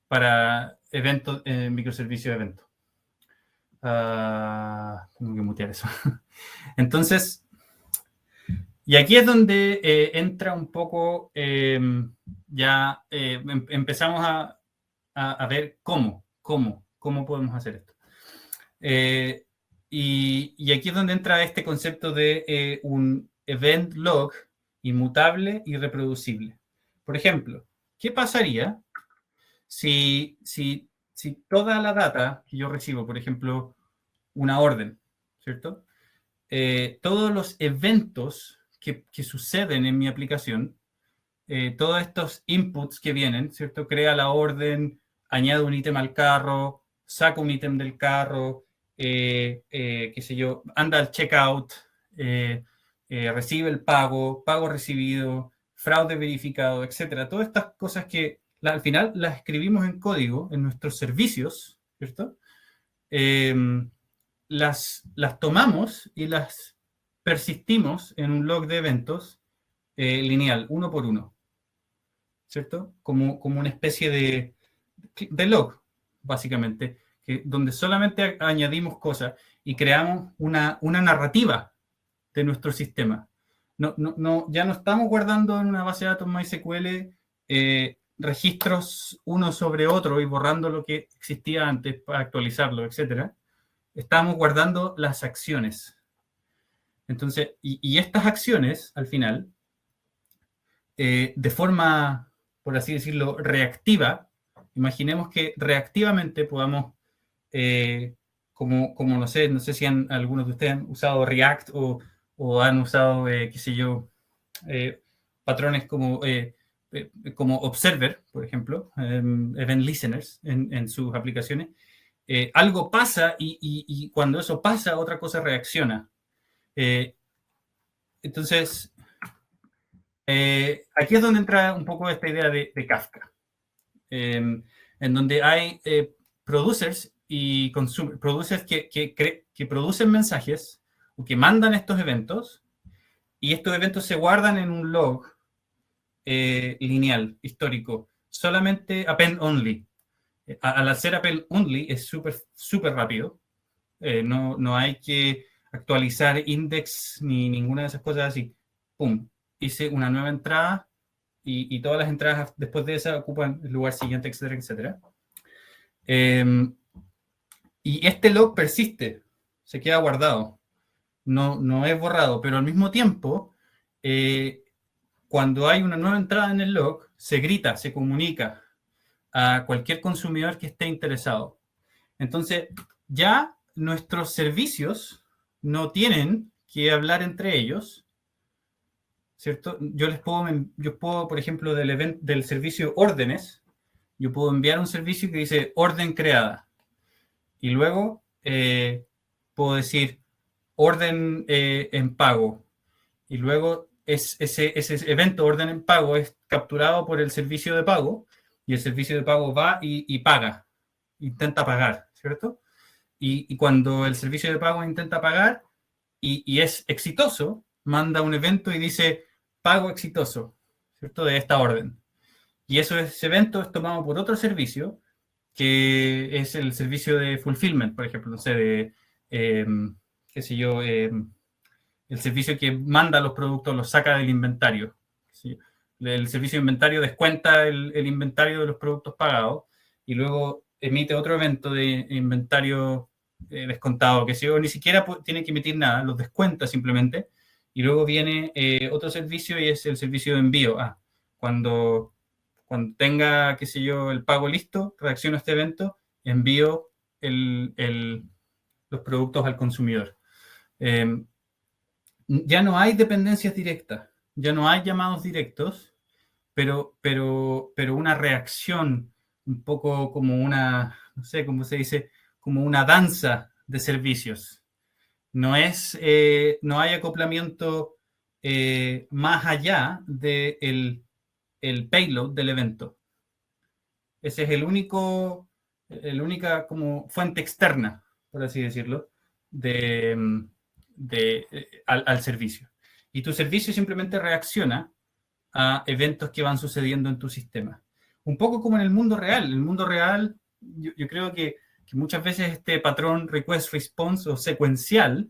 para eventos, microservicios de eventos. Tengo que mutear eso. Entonces, y aquí es donde entra un poco, empezamos a ver cómo podemos hacer esto. Y aquí es donde entra este concepto de un event log inmutable y reproducible. Por ejemplo, ¿qué pasaría si toda la data que yo recibo, por ejemplo, una orden, ¿cierto? Todos los eventos que suceden en mi aplicación, todos estos inputs que vienen, ¿cierto? Crea la orden, añade un ítem al carro, saca un ítem del carro, qué sé yo, anda al checkout, recibe el pago recibido, fraude verificado, etcétera. Todas estas cosas que al final las escribimos en código en nuestros servicios, ¿cierto? Las tomamos y las persistimos en un log de eventos lineal, uno por uno, ¿cierto? Como una especie de log, básicamente, donde solamente añadimos cosas y creamos una narrativa de nuestro sistema. Ya no estamos guardando en una base de datos MySQL registros uno sobre otro y borrando lo que existía antes para actualizarlo, etcétera. Estamos guardando las acciones. Entonces, y estas acciones, al final, de forma, por así decirlo, reactiva, imaginemos que reactivamente podamos, como no sé si algunos de ustedes han usado React o han usado, qué sé yo, patrones como Observer, por ejemplo, Event Listeners en sus aplicaciones. Algo pasa y cuando eso pasa, otra cosa reacciona. Entonces, aquí es donde entra un poco esta idea de Kafka, en donde hay producers y producers que producen mensajes o que mandan estos eventos y estos eventos se guardan en un log lineal, histórico, solamente append only. Al hacer append only es súper rápido. No hay que actualizar index ni ninguna de esas cosas así. Pum, hice una nueva entrada y todas las entradas después de esa ocupan el lugar siguiente, etcétera, etcétera. Y este log persiste se queda guardado, no es borrado, pero al mismo tiempo, cuando hay una nueva entrada en el log, se grita, se comunica a cualquier consumidor que esté interesado. Entonces, ya nuestros servicios no tienen que hablar entre ellos, ¿cierto? Yo puedo, por ejemplo, del servicio órdenes, yo puedo enviar un servicio que dice orden creada. Y luego puedo decir orden en pago. Y luego ese evento orden en pago es capturado por el servicio de pago y el servicio de pago va y paga, intenta pagar, ¿cierto? Y cuando el servicio de pago intenta pagar y es exitoso, manda un evento y dice pago exitoso, ¿cierto? De esta orden. Y ese evento es tomado por otro servicio que es el servicio de fulfillment, por ejemplo, no sé, qué sé yo, el servicio que manda los productos, los saca del inventario. ¿Sí? El servicio de inventario descuenta el inventario de los productos pagados y luego emite otro evento de inventario descontado, que si ni siquiera tiene que emitir nada, los descuenta simplemente. Y luego viene otro servicio y es el servicio de envío. Cuando tenga, qué sé yo, el pago listo, reacciono a este evento, envío los productos al consumidor. Ya no hay dependencias directas, ya no hay llamados directos, pero una reacción un poco como una, no sé cómo se dice, como una danza de servicios. No hay acoplamiento más allá del payload del evento. Ese es la única como fuente externa, por así decirlo, al servicio. Y tu servicio simplemente reacciona a eventos que van sucediendo en tu sistema. Un poco como en el mundo real. En el mundo real, yo creo que muchas veces este patrón request-response o secuencial,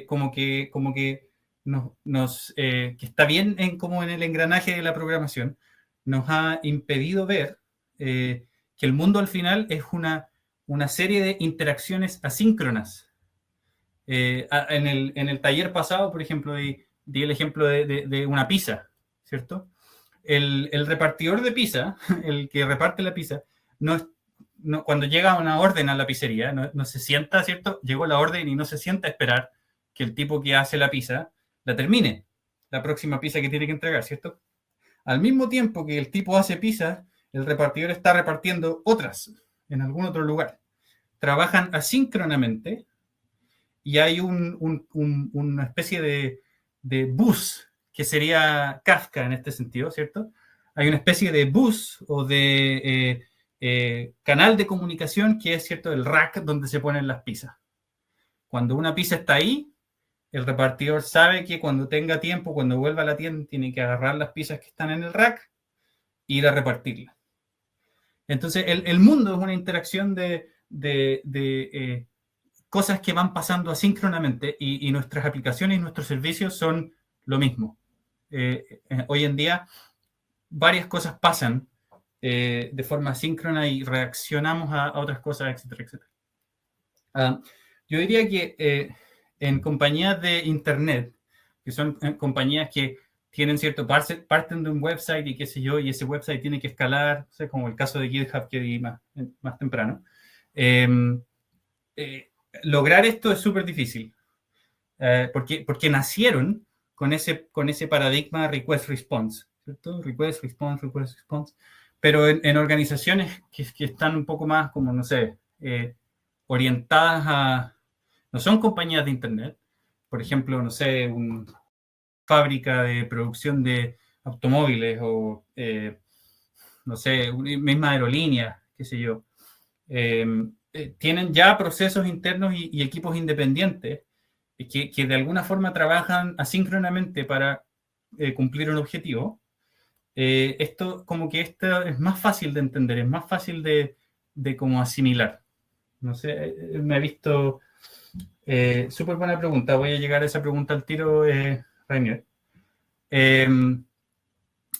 como que que está bien como en el engranaje de la programación, nos ha impedido ver que el mundo al final es una serie de interacciones asíncronas. En el taller pasado, por ejemplo, di el ejemplo de una pizza, ¿cierto? El repartidor de pizza, el que reparte la pizza, cuando llega una orden a la pizzería, no se sienta, ¿cierto? Llegó la orden y no se sienta a esperar que el tipo que hace la pizza la termine, la próxima pizza que tiene que entregar, ¿cierto? Al mismo tiempo que el tipo hace pizza, el repartidor está repartiendo otras en algún otro lugar. Trabajan asíncronamente y hay una especie de bus, que sería Kafka en este sentido, ¿cierto? Hay una especie de bus o de canal de comunicación que es, ¿cierto?, el rack donde se ponen las pizzas. Cuando una pizza está ahí, el repartidor sabe que cuando tenga tiempo, cuando vuelva a la tienda, tiene que agarrar las pizzas que están en el rack e ir a repartirlas. Entonces, el mundo es una interacción de cosas que van pasando asíncronamente y nuestras aplicaciones y nuestros servicios son lo mismo. Hoy en día, varias cosas pasan de forma asíncrona y reaccionamos a otras cosas, etcétera, etcétera. Yo diría que en compañías de Internet, que son compañías que tienen cierto parten de un website y qué sé yo, y ese website tiene que escalar, o sea, como el caso de GitHub que di más temprano, lograr esto es súper difícil, porque nacieron con ese paradigma request-response, ¿cierto? Request-response, pero en organizaciones que están un poco más como, no sé, orientadas a... No son compañías de Internet, por ejemplo, no sé, una fábrica de producción de automóviles o, no sé, una misma aerolínea, qué sé yo. Tienen ya procesos internos y equipos independientes que de alguna forma trabajan asíncronamente para cumplir un objetivo. Esto es más fácil de entender, es más fácil de como asimilar. No sé, me he visto... súper buena pregunta. Voy a llegar a esa pregunta al tiro, Rainier.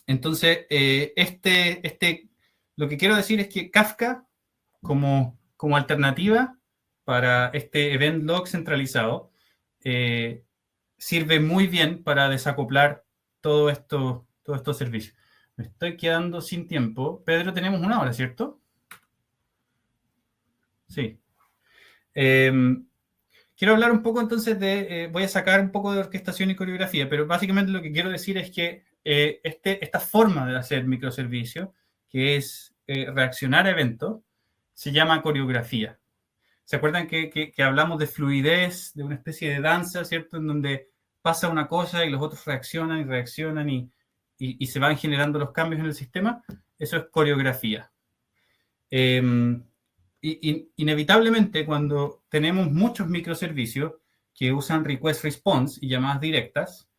Entonces, lo que quiero decir es que Kafka, como alternativa, para este event log centralizado, sirve muy bien para desacoplar todos estos servicios. Me estoy quedando sin tiempo. Pedro, tenemos 1 hora, ¿cierto? Sí. Quiero hablar un poco entonces voy a sacar un poco de orquestación y coreografía, pero básicamente lo que quiero decir es que esta forma de hacer microservicios, que es reaccionar a eventos, se llama coreografía. ¿Se acuerdan que hablamos de fluidez, de una especie de danza, ¿cierto? En donde pasa una cosa y los otros reaccionan y reaccionan y se van generando los cambios en el sistema. Eso es coreografía. Inevitablemente, cuando tenemos muchos microservicios que usan request response y llamadas directas,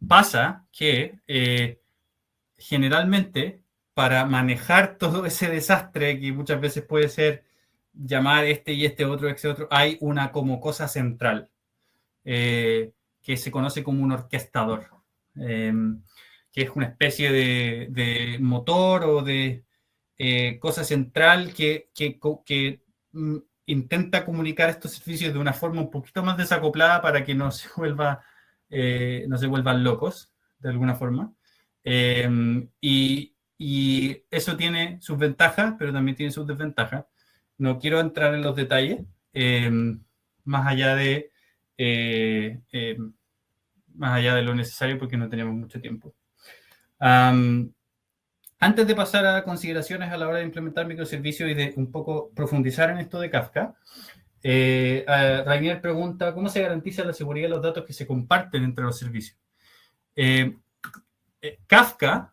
pasa que generalmente para manejar todo ese desastre que muchas veces puede ser llamar este y este otro, hay una como cosa central que se conoce como un orquestador, que es una especie de motor o de cosa central que intenta comunicar estos servicios de una forma un poquito más desacoplada para que no se vuelvan locos, de alguna forma. Y eso tiene sus ventajas, pero también tiene sus desventajas. No quiero entrar en los detalles, más allá de lo necesario, porque no tenemos mucho tiempo. Antes de pasar a consideraciones a la hora de implementar microservicios y de un poco profundizar en esto de Kafka, Rainier pregunta, ¿cómo se garantiza la seguridad de los datos que se comparten entre los servicios? Kafka,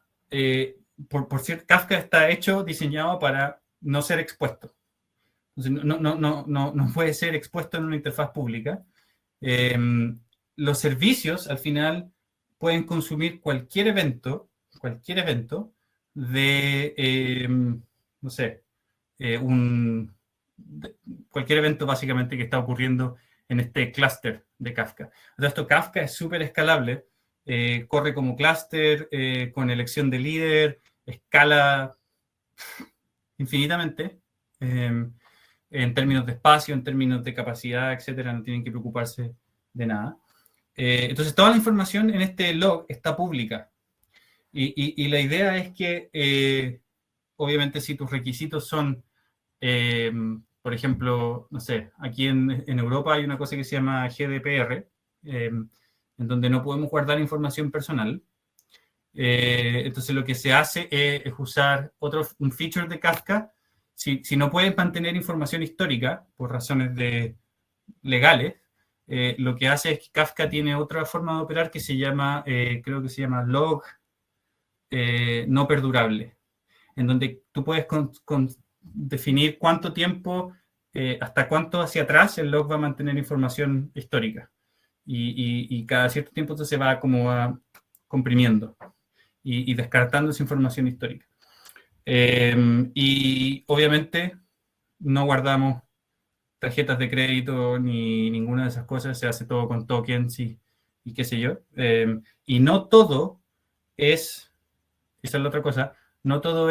por cierto, Kafka está diseñado para no ser expuesto. Entonces, no puede ser expuesto en una interfaz pública. Los servicios, al final, pueden consumir cualquier evento de, no sé, cualquier evento básicamente que está ocurriendo en este clúster de Kafka. Entonces, Kafka es súper escalable, corre como clúster, con elección de líder, escala infinitamente, en términos de espacio, en términos de capacidad, etcétera, no tienen que preocuparse de nada. Entonces, toda la información en este log está pública. Y la idea es que, obviamente, si tus requisitos son, por ejemplo, no sé, aquí en Europa hay una cosa que se llama GDPR, en donde no podemos guardar información personal. Entonces, lo que se hace es usar un feature de Kafka. Si no puedes mantener información histórica por razones legales, lo que hace es que Kafka tiene otra forma de operar que se llama, creo que se llama log no perdurable, en donde tú puedes definir cuánto tiempo, hasta cuánto hacia atrás el log va a mantener información histórica. Y cada cierto tiempo entonces se va como comprimiendo y descartando esa información histórica. Y obviamente no guardamos tarjetas de crédito ni ninguna de esas cosas, se hace todo con tokens y qué sé yo. Y no todo es, esa es la otra cosa, no todo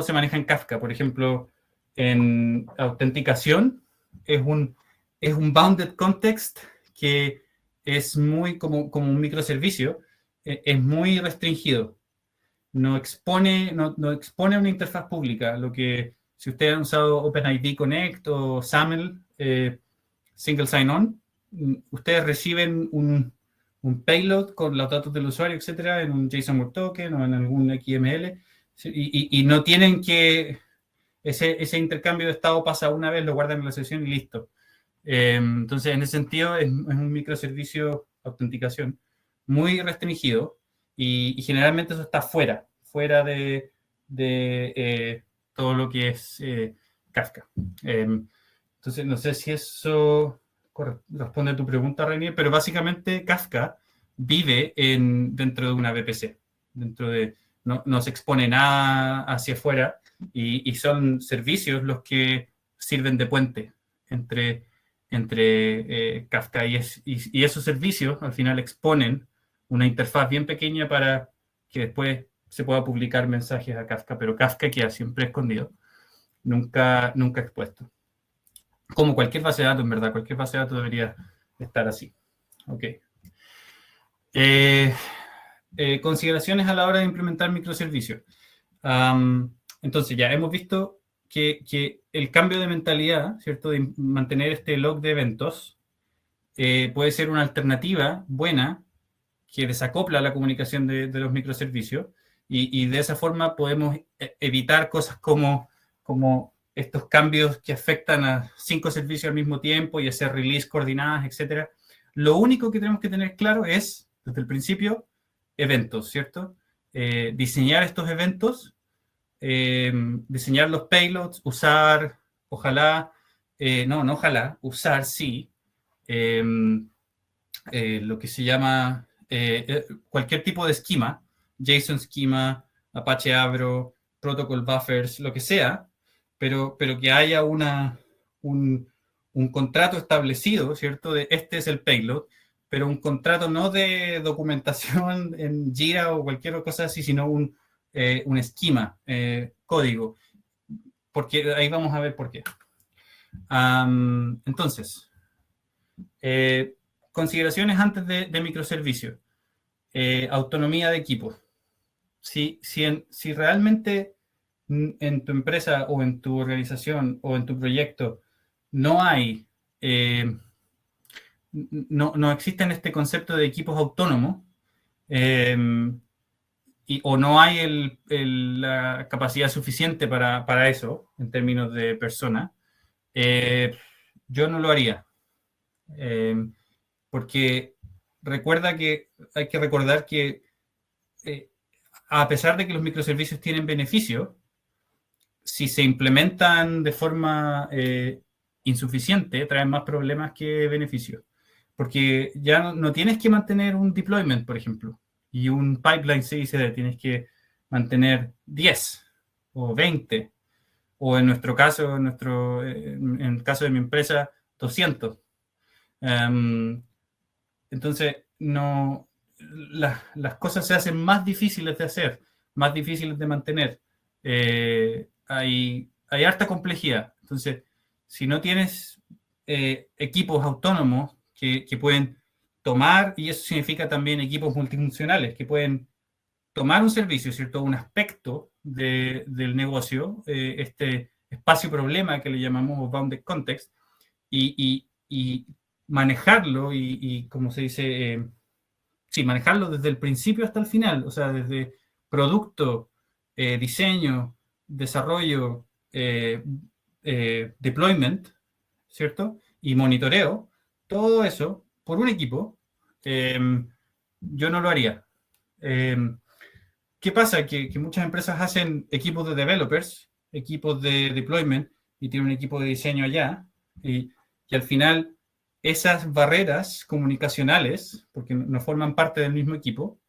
se maneja en Kafka. Por ejemplo, en autenticación es un bounded context que es muy como un microservicio, es muy restringido. No expone una interfaz pública. Lo que, si ustedes han usado OpenID Connect o SAML, Single Sign-On, ustedes reciben un payload con los datos del usuario, etcétera, en un JSON Web Token o en algún XML, y no tienen que... Ese intercambio de estado pasa una vez, lo guardan en la sesión y listo. Entonces, en ese sentido, es un microservicio de autenticación muy restringido y generalmente eso está fuera de todo lo que es Kafka. Entonces, no sé si eso responde a tu pregunta, Reinier, pero básicamente Kafka vive dentro de una VPC, no se expone nada hacia afuera y son servicios los que sirven de puente entre Kafka y esos servicios al final exponen una interfaz bien pequeña para que después se pueda publicar mensajes a Kafka, pero Kafka queda siempre escondido. nunca expuesto. Como cualquier base de datos, en verdad, cualquier base de datos debería estar así. Ok. Consideraciones a la hora de implementar microservicios. Entonces, ya hemos visto que el cambio de mentalidad, ¿cierto? De mantener este log de eventos puede ser una alternativa buena que desacopla la comunicación de los microservicios y de esa forma podemos evitar cosas como estos cambios que afectan a 5 servicios al mismo tiempo y hacer release coordinadas, etc. Lo único que tenemos que tener claro es, desde el principio, eventos, ¿cierto? Diseñar estos eventos, diseñar los payloads, usar, ojalá, no ojalá, usar, sí, lo que se llama cualquier tipo de esquema, JSON schema, Apache Avro, protocol buffers, lo que sea, pero que haya un contrato establecido, ¿cierto? De este es el payload, pero un contrato no de documentación en Jira o cualquier cosa así, sino un esquema, código, porque ahí vamos a ver por qué. Entonces, consideraciones antes de microservicios. Autonomía de equipo. Si realmente en tu empresa o en tu organización o en tu proyecto no hay, no existe este concepto de equipos autónomos, o no hay la capacidad suficiente para eso en términos de personas, yo no lo haría. Porque hay que recordar que a pesar de que los microservicios tienen beneficios, si se implementan de forma insuficiente, traen más problemas que beneficios. Porque ya no tienes que mantener un deployment, por ejemplo, y un pipeline CI/CD, tienes que mantener 10 o 20, o en nuestro caso, en el caso de mi empresa, 200. Entonces, las cosas se hacen más difíciles de hacer, más difíciles de mantener. Hay harta complejidad. Entonces, si no tienes equipos autónomos que pueden tomar, y eso significa también equipos multifuncionales, que pueden tomar un servicio, ¿cierto? Un aspecto del negocio, este espacio problema que le llamamos bounded context, y manejarlo como se dice, sí, manejarlo desde el principio hasta el final, o sea, desde producto, diseño, desarrollo, deployment, ¿cierto? Y monitoreo, todo eso por un equipo, yo no lo haría. ¿Qué pasa? Que muchas empresas hacen equipos de developers, equipos de deployment, y tienen un equipo de diseño allá, y al final esas barreras comunicacionales, porque no forman parte del mismo equipo,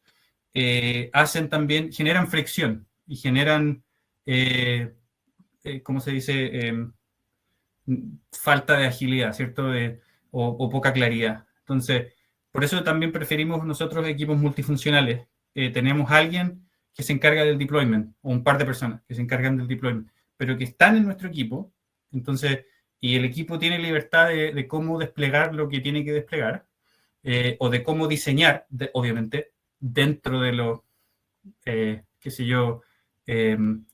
generan fricción y generan, ¿cómo se dice? Falta de agilidad, ¿cierto? O poca claridad. Entonces, por eso también preferimos nosotros equipos multifuncionales. Tenemos alguien que se encarga del deployment, o un par de personas que se encargan del deployment, pero que están en nuestro equipo. Entonces, y el equipo tiene libertad de cómo desplegar lo que tiene que desplegar, o de cómo diseñar, obviamente, dentro de los, qué sé yo,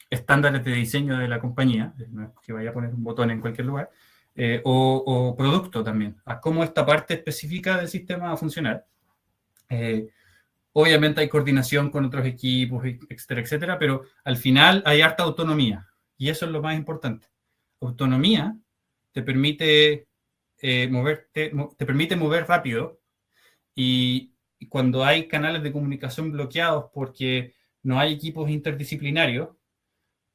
estándares de diseño de la compañía, no es que vaya a poner un botón en cualquier lugar, o producto también, a cómo esta parte específica del sistema va a funcionar. Obviamente hay coordinación con otros equipos, etcétera, etcétera, pero al final hay harta autonomía, y eso es lo más importante. Autonomía te permite te permite mover rápido, y cuando hay canales de comunicación bloqueados porque no hay equipos interdisciplinarios,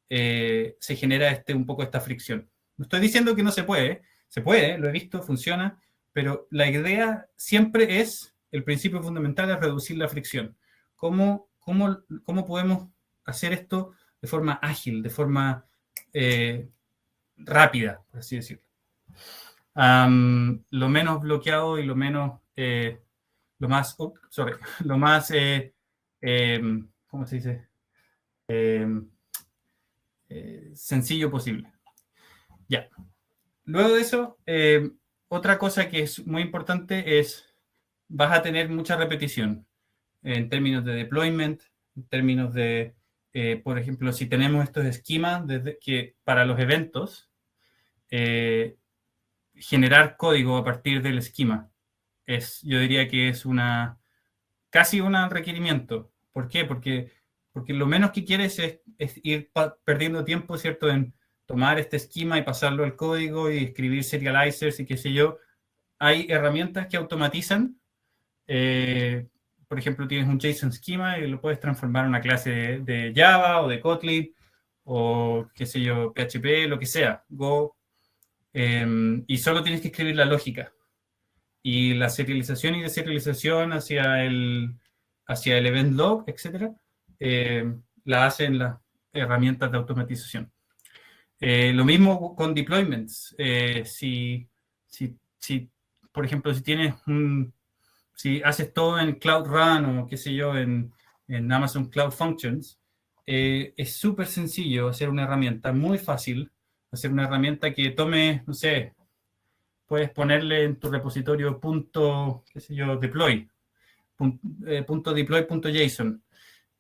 se genera un poco esta fricción. No estoy diciendo que no se puede, lo he visto, funciona, pero la idea siempre es, el principio fundamental es reducir la fricción. ¿Cómo podemos hacer esto de forma ágil, de forma rápida, por así decirlo? Lo menos bloqueado y lo más, ¿cómo se dice? Sencillo posible. Ya. Luego de eso, otra cosa que es muy importante es, vas a tener mucha repetición en términos de deployment, en términos de, por ejemplo, si tenemos estos esquemas desde que para los eventos, generar código a partir del esquema yo diría que es casi un requerimiento. ¿Por qué? Porque lo menos que quieres es ir perdiendo tiempo, ¿cierto?, en tomar este esquema y pasarlo al código y escribir serializers y qué sé yo. Hay herramientas que automatizan. Por ejemplo, tienes un JSON schema y lo puedes transformar en una clase de Java o de Kotlin o, qué sé yo, PHP, lo que sea, Go. Y solo tienes que escribir la lógica. Y la serialización y deserialización hacia el event log, etcétera, la hacen las herramientas de automatización. Lo mismo con deployments. Si, por ejemplo, si haces todo en Cloud Run o qué sé yo, en Amazon Cloud Functions, es súper sencillo hacer una herramienta, muy fácil, hacer una herramienta que tome, no sé, puedes ponerle en tu repositorio qué sé yo, deploy, .deploy.json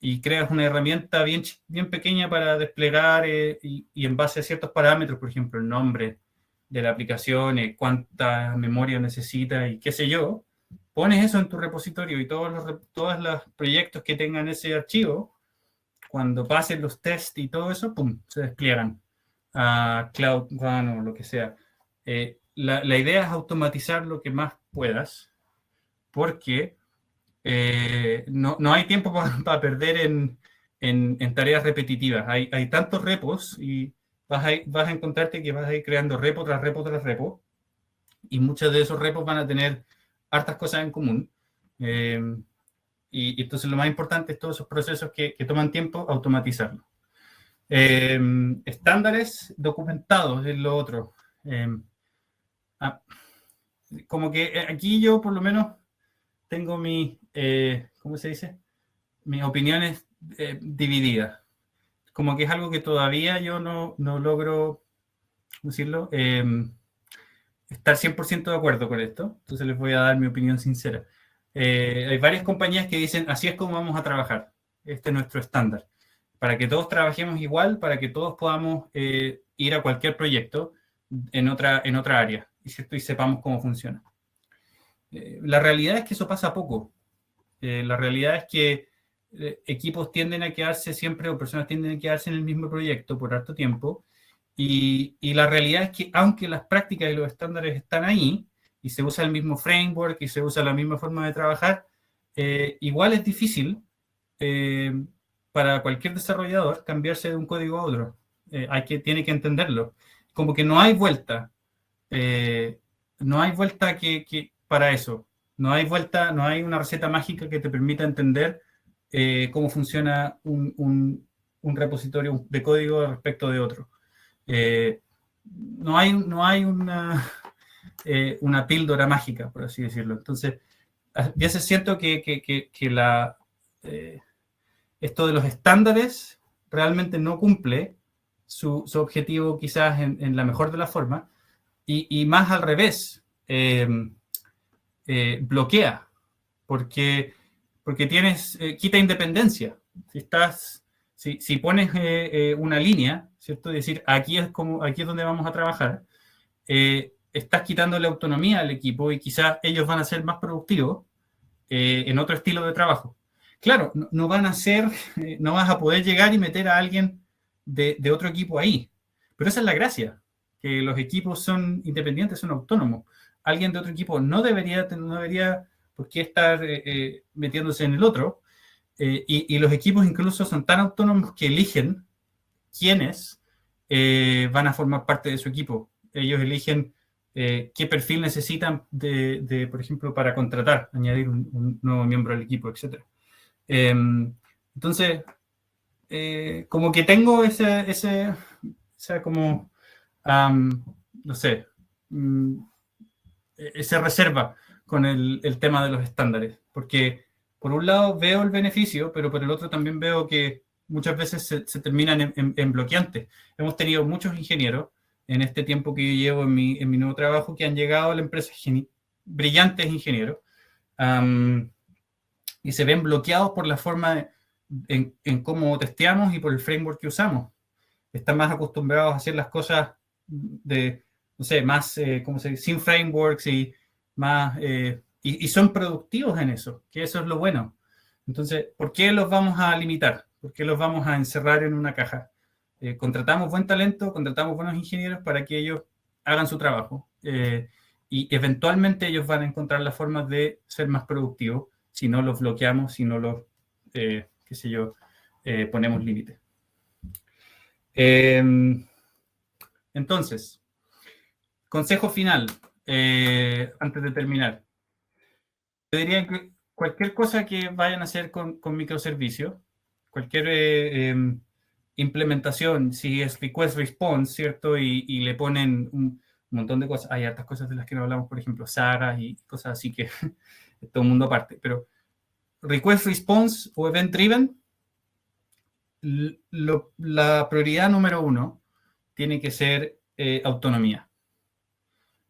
y creas una herramienta bien pequeña para desplegar y en base a ciertos parámetros, por ejemplo, el nombre de la aplicación, cuánta memoria necesita y qué sé yo, pones eso en tu repositorio y todos los proyectos que tengan ese archivo, cuando pasen los tests y todo eso, ¡pum!, se despliegan a Cloud Run o lo que sea. La idea es automatizar lo que más puedas, porque no hay tiempo para perder en tareas repetitivas. Hay tantos repos y vas a encontrarte que vas a ir creando repo tras repo tras repo, y muchos de esos repos van a tener hartas cosas en común. Y entonces lo más importante es todos esos procesos que toman tiempo, automatizarlos. Estándares documentados es lo otro. Como que aquí yo por lo menos tengo ¿cómo se dice? Mis opiniones divididas. Como que es algo que todavía yo no logro, ¿cómo decirlo?, estar 100% de acuerdo con esto. Entonces les voy a dar mi opinión sincera. Hay varias compañías que dicen, así es como vamos a trabajar. Este es nuestro estándar. Para que todos trabajemos igual, para que todos podamos ir a cualquier proyecto en otra área, ¿cierto?, y sepamos cómo funciona. La realidad es que eso pasa poco. La realidad es que equipos tienden a quedarse siempre, o personas tienden a quedarse en el mismo proyecto por harto tiempo, y la realidad es que aunque las prácticas y los estándares están ahí, y se usa el mismo framework, y se usa la misma forma de trabajar, igual es difícil para cualquier desarrollador cambiarse de un código a otro. Tiene que entenderlo. Como que no hay vuelta. No hay vuelta para eso. No hay vuelta, no hay una receta mágica que te permita entender cómo funciona un repositorio de código respecto de otro. No hay una píldora mágica, por así decirlo. Entonces, a veces siento que esto de los estándares realmente no cumple su objetivo quizás en la mejor de las formas, y más al revés, bloquea, porque quita independencia. Si pones una línea, ¿cierto?, es decir, aquí es donde vamos a trabajar, estás quitándole autonomía al equipo y quizás ellos van a ser más productivos en otro estilo de trabajo. Claro, no vas a poder llegar y meter a alguien de otro equipo ahí, pero esa es la gracia, que los equipos son independientes, son autónomos. Alguien de otro equipo no debería por qué estar metiéndose en el otro, y los equipos incluso son tan autónomos que eligen quiénes van a formar parte de su equipo. Ellos eligen qué perfil necesitan por ejemplo, para contratar, añadir un nuevo miembro al equipo, etc. Entonces, como que tengo esa como, no sé, esa reserva con el tema de los estándares, porque por un lado veo el beneficio, pero por el otro también veo que muchas veces se terminan en bloqueantes. Hemos tenido muchos ingenieros en este tiempo que yo llevo en mi nuevo trabajo, que han llegado a la empresa brillantes ingenieros, y se ven bloqueados por la forma en cómo testeamos y por el framework que usamos. Están más acostumbrados a hacer las cosas no sé, más, ¿cómo se dice? Sin frameworks y más, y son productivos en eso, que eso es lo bueno. Entonces, ¿por qué los vamos a limitar? ¿Por qué los vamos a encerrar en una caja? Contratamos buen talento, contratamos buenos ingenieros para que ellos hagan su trabajo. Y eventualmente ellos van a encontrar las formas de ser más productivos si no los bloqueamos, si no los, qué sé yo, ponemos límites. Entonces, consejo final, antes de terminar. Yo diría que cualquier cosa que vayan a hacer con microservicios, cualquier implementación, si es request response, ¿cierto? Y le ponen un montón de cosas. Hay hartas cosas de las que no hablamos, por ejemplo, Saga y cosas así que todo el mundo aparte. Pero request response o event driven, la prioridad número 1 tiene que ser autonomía.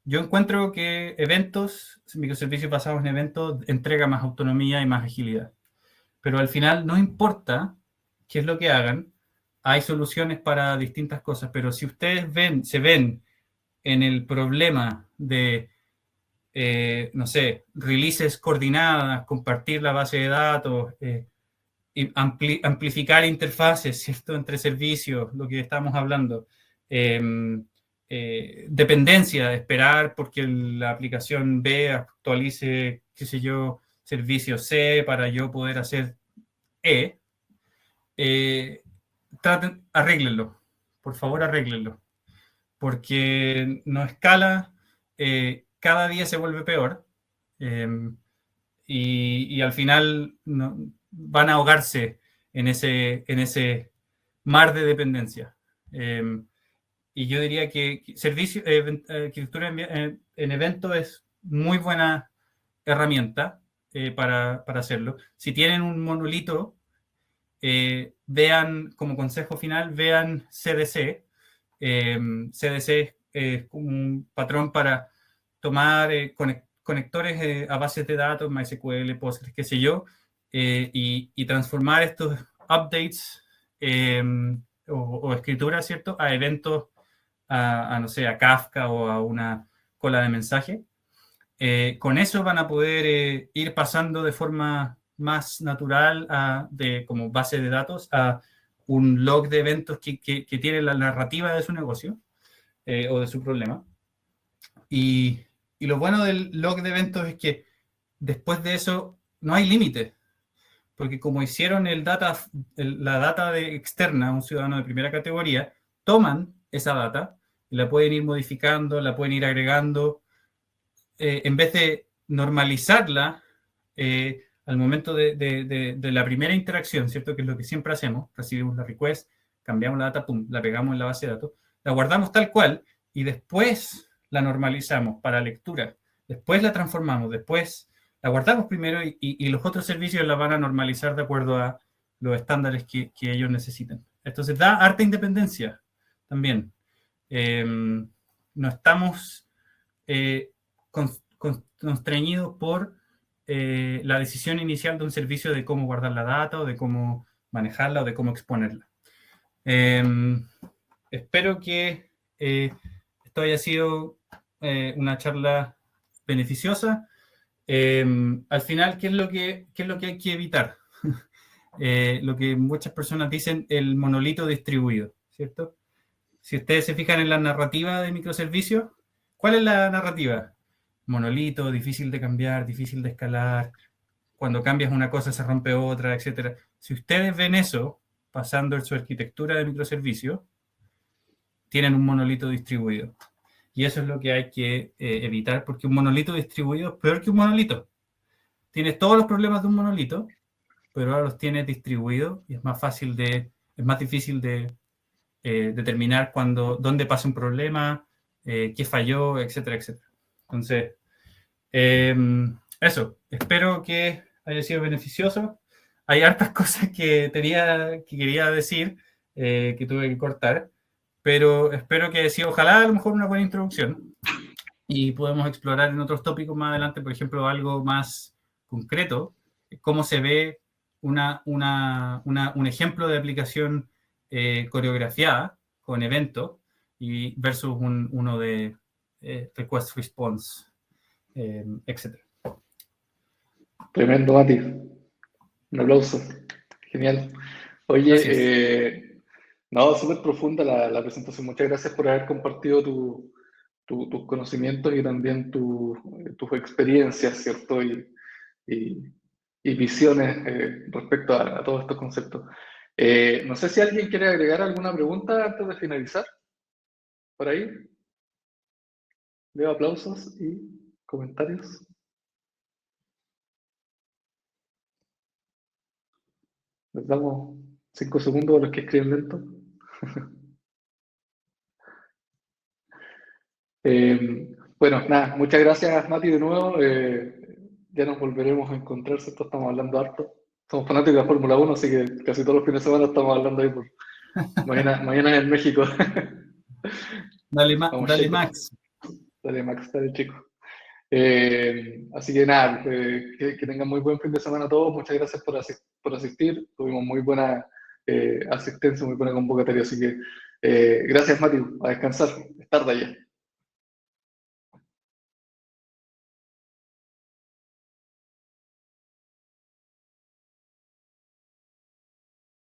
Yo encuentro que microservicios basados en eventos, entrega más autonomía y más agilidad. Pero al final no importa qué es lo que hagan, hay soluciones para distintas cosas, pero si ustedes se ven en el problema de, no sé, releases coordinadas, compartir la base de datos, amplificar interfaces, ¿cierto?, entre servicios, lo que estamos hablando, dependencia, esperar porque la aplicación B actualice, qué sé yo, servicio C para yo poder hacer E, arréglenlo, por favor arréglenlo, porque no escala, cada día se vuelve peor, y al final van a ahogarse en ese mar de dependencia. Y yo diría que arquitectura en evento es muy buena herramienta para hacerlo. Si tienen un monolito, vean, como consejo final, vean CDC. CDC es como un patrón para tomar conectores a bases de datos, MySQL, Postgres, qué sé yo, y transformar estos updates o escrituras, ¿cierto?, a eventos, no sé, a Kafka o a una cola de mensaje. Con eso van a poder ir pasando de forma más natural como base de datos a un log de eventos que tiene la narrativa de su negocio o de su problema. Y lo bueno del log de eventos es que después de eso no hay límite, porque como hicieron la data externa, un ciudadano de primera categoría, toman esa data y la pueden ir modificando, la pueden ir agregando, en vez de normalizarla al momento de la primera interacción, ¿cierto? Que es lo que siempre hacemos, recibimos la request, cambiamos la data, pum, la pegamos en la base de datos, la guardamos tal cual y después la normalizamos para lectura, después la transformamos, después la guardamos primero y los otros servicios la van a normalizar de acuerdo a los estándares que ellos necesitan. Entonces da harta independencia también. No estamos constreñidos por la decisión inicial de un servicio de cómo guardar la data o de cómo manejarla o de cómo exponerla. Espero que esto haya sido una charla beneficiosa. Al final, ¿qué es lo que hay que evitar? Lo que muchas personas dicen, el monolito distribuido, ¿cierto? Si ustedes se fijan en la narrativa de microservicios, ¿cuál es la narrativa? Monolito, difícil de cambiar, difícil de escalar, cuando cambias una cosa se rompe otra, etc. Si ustedes ven eso pasando en su arquitectura de microservicios, tienen un monolito distribuido. Y eso es lo que hay que evitar, porque un monolito distribuido es peor que un monolito. Tienes todos los problemas de un monolito, pero ahora los tienes distribuidos y es más difícil de determinar dónde pasa un problema, qué falló, etcétera, etcétera. Entonces, eso, espero que haya sido beneficioso. Hay hartas cosas que quería decir, que tuve que cortar, pero espero que sí, ojalá a lo mejor una buena introducción y podemos explorar en otros tópicos más adelante, por ejemplo, algo más concreto, cómo se ve un ejemplo de aplicación coreografiada con eventos y versus uno de request response, etc. Tremendo, Mati. Un aplauso. Genial. Gracias. Oye, no, súper profunda la presentación. Muchas gracias por haber compartido tus conocimientos y también tus experiencias, ¿cierto? Y, y visiones respecto a todos estos conceptos. No sé si alguien quiere agregar alguna pregunta antes de finalizar. Por ahí. Veo aplausos y comentarios. Les damos 5 segundos a los que escriben lento. Bueno, nada, muchas gracias, Mati, de nuevo. Ya nos volveremos a encontrar, ¿cierto? Estamos hablando harto. Somos fanáticos de la Fórmula 1, así que casi todos los fines de semana estamos hablando ahí por mañana en México. Dale, Vamos, dale Checo. Max. Dale, Max, dale, chico. Así que nada, que tengan muy buen fin de semana a todos. Muchas gracias por asistir. Tuvimos muy buena asistencia, muy buena convocatoria. Así que gracias, Mati. A descansar. Es tarde ya.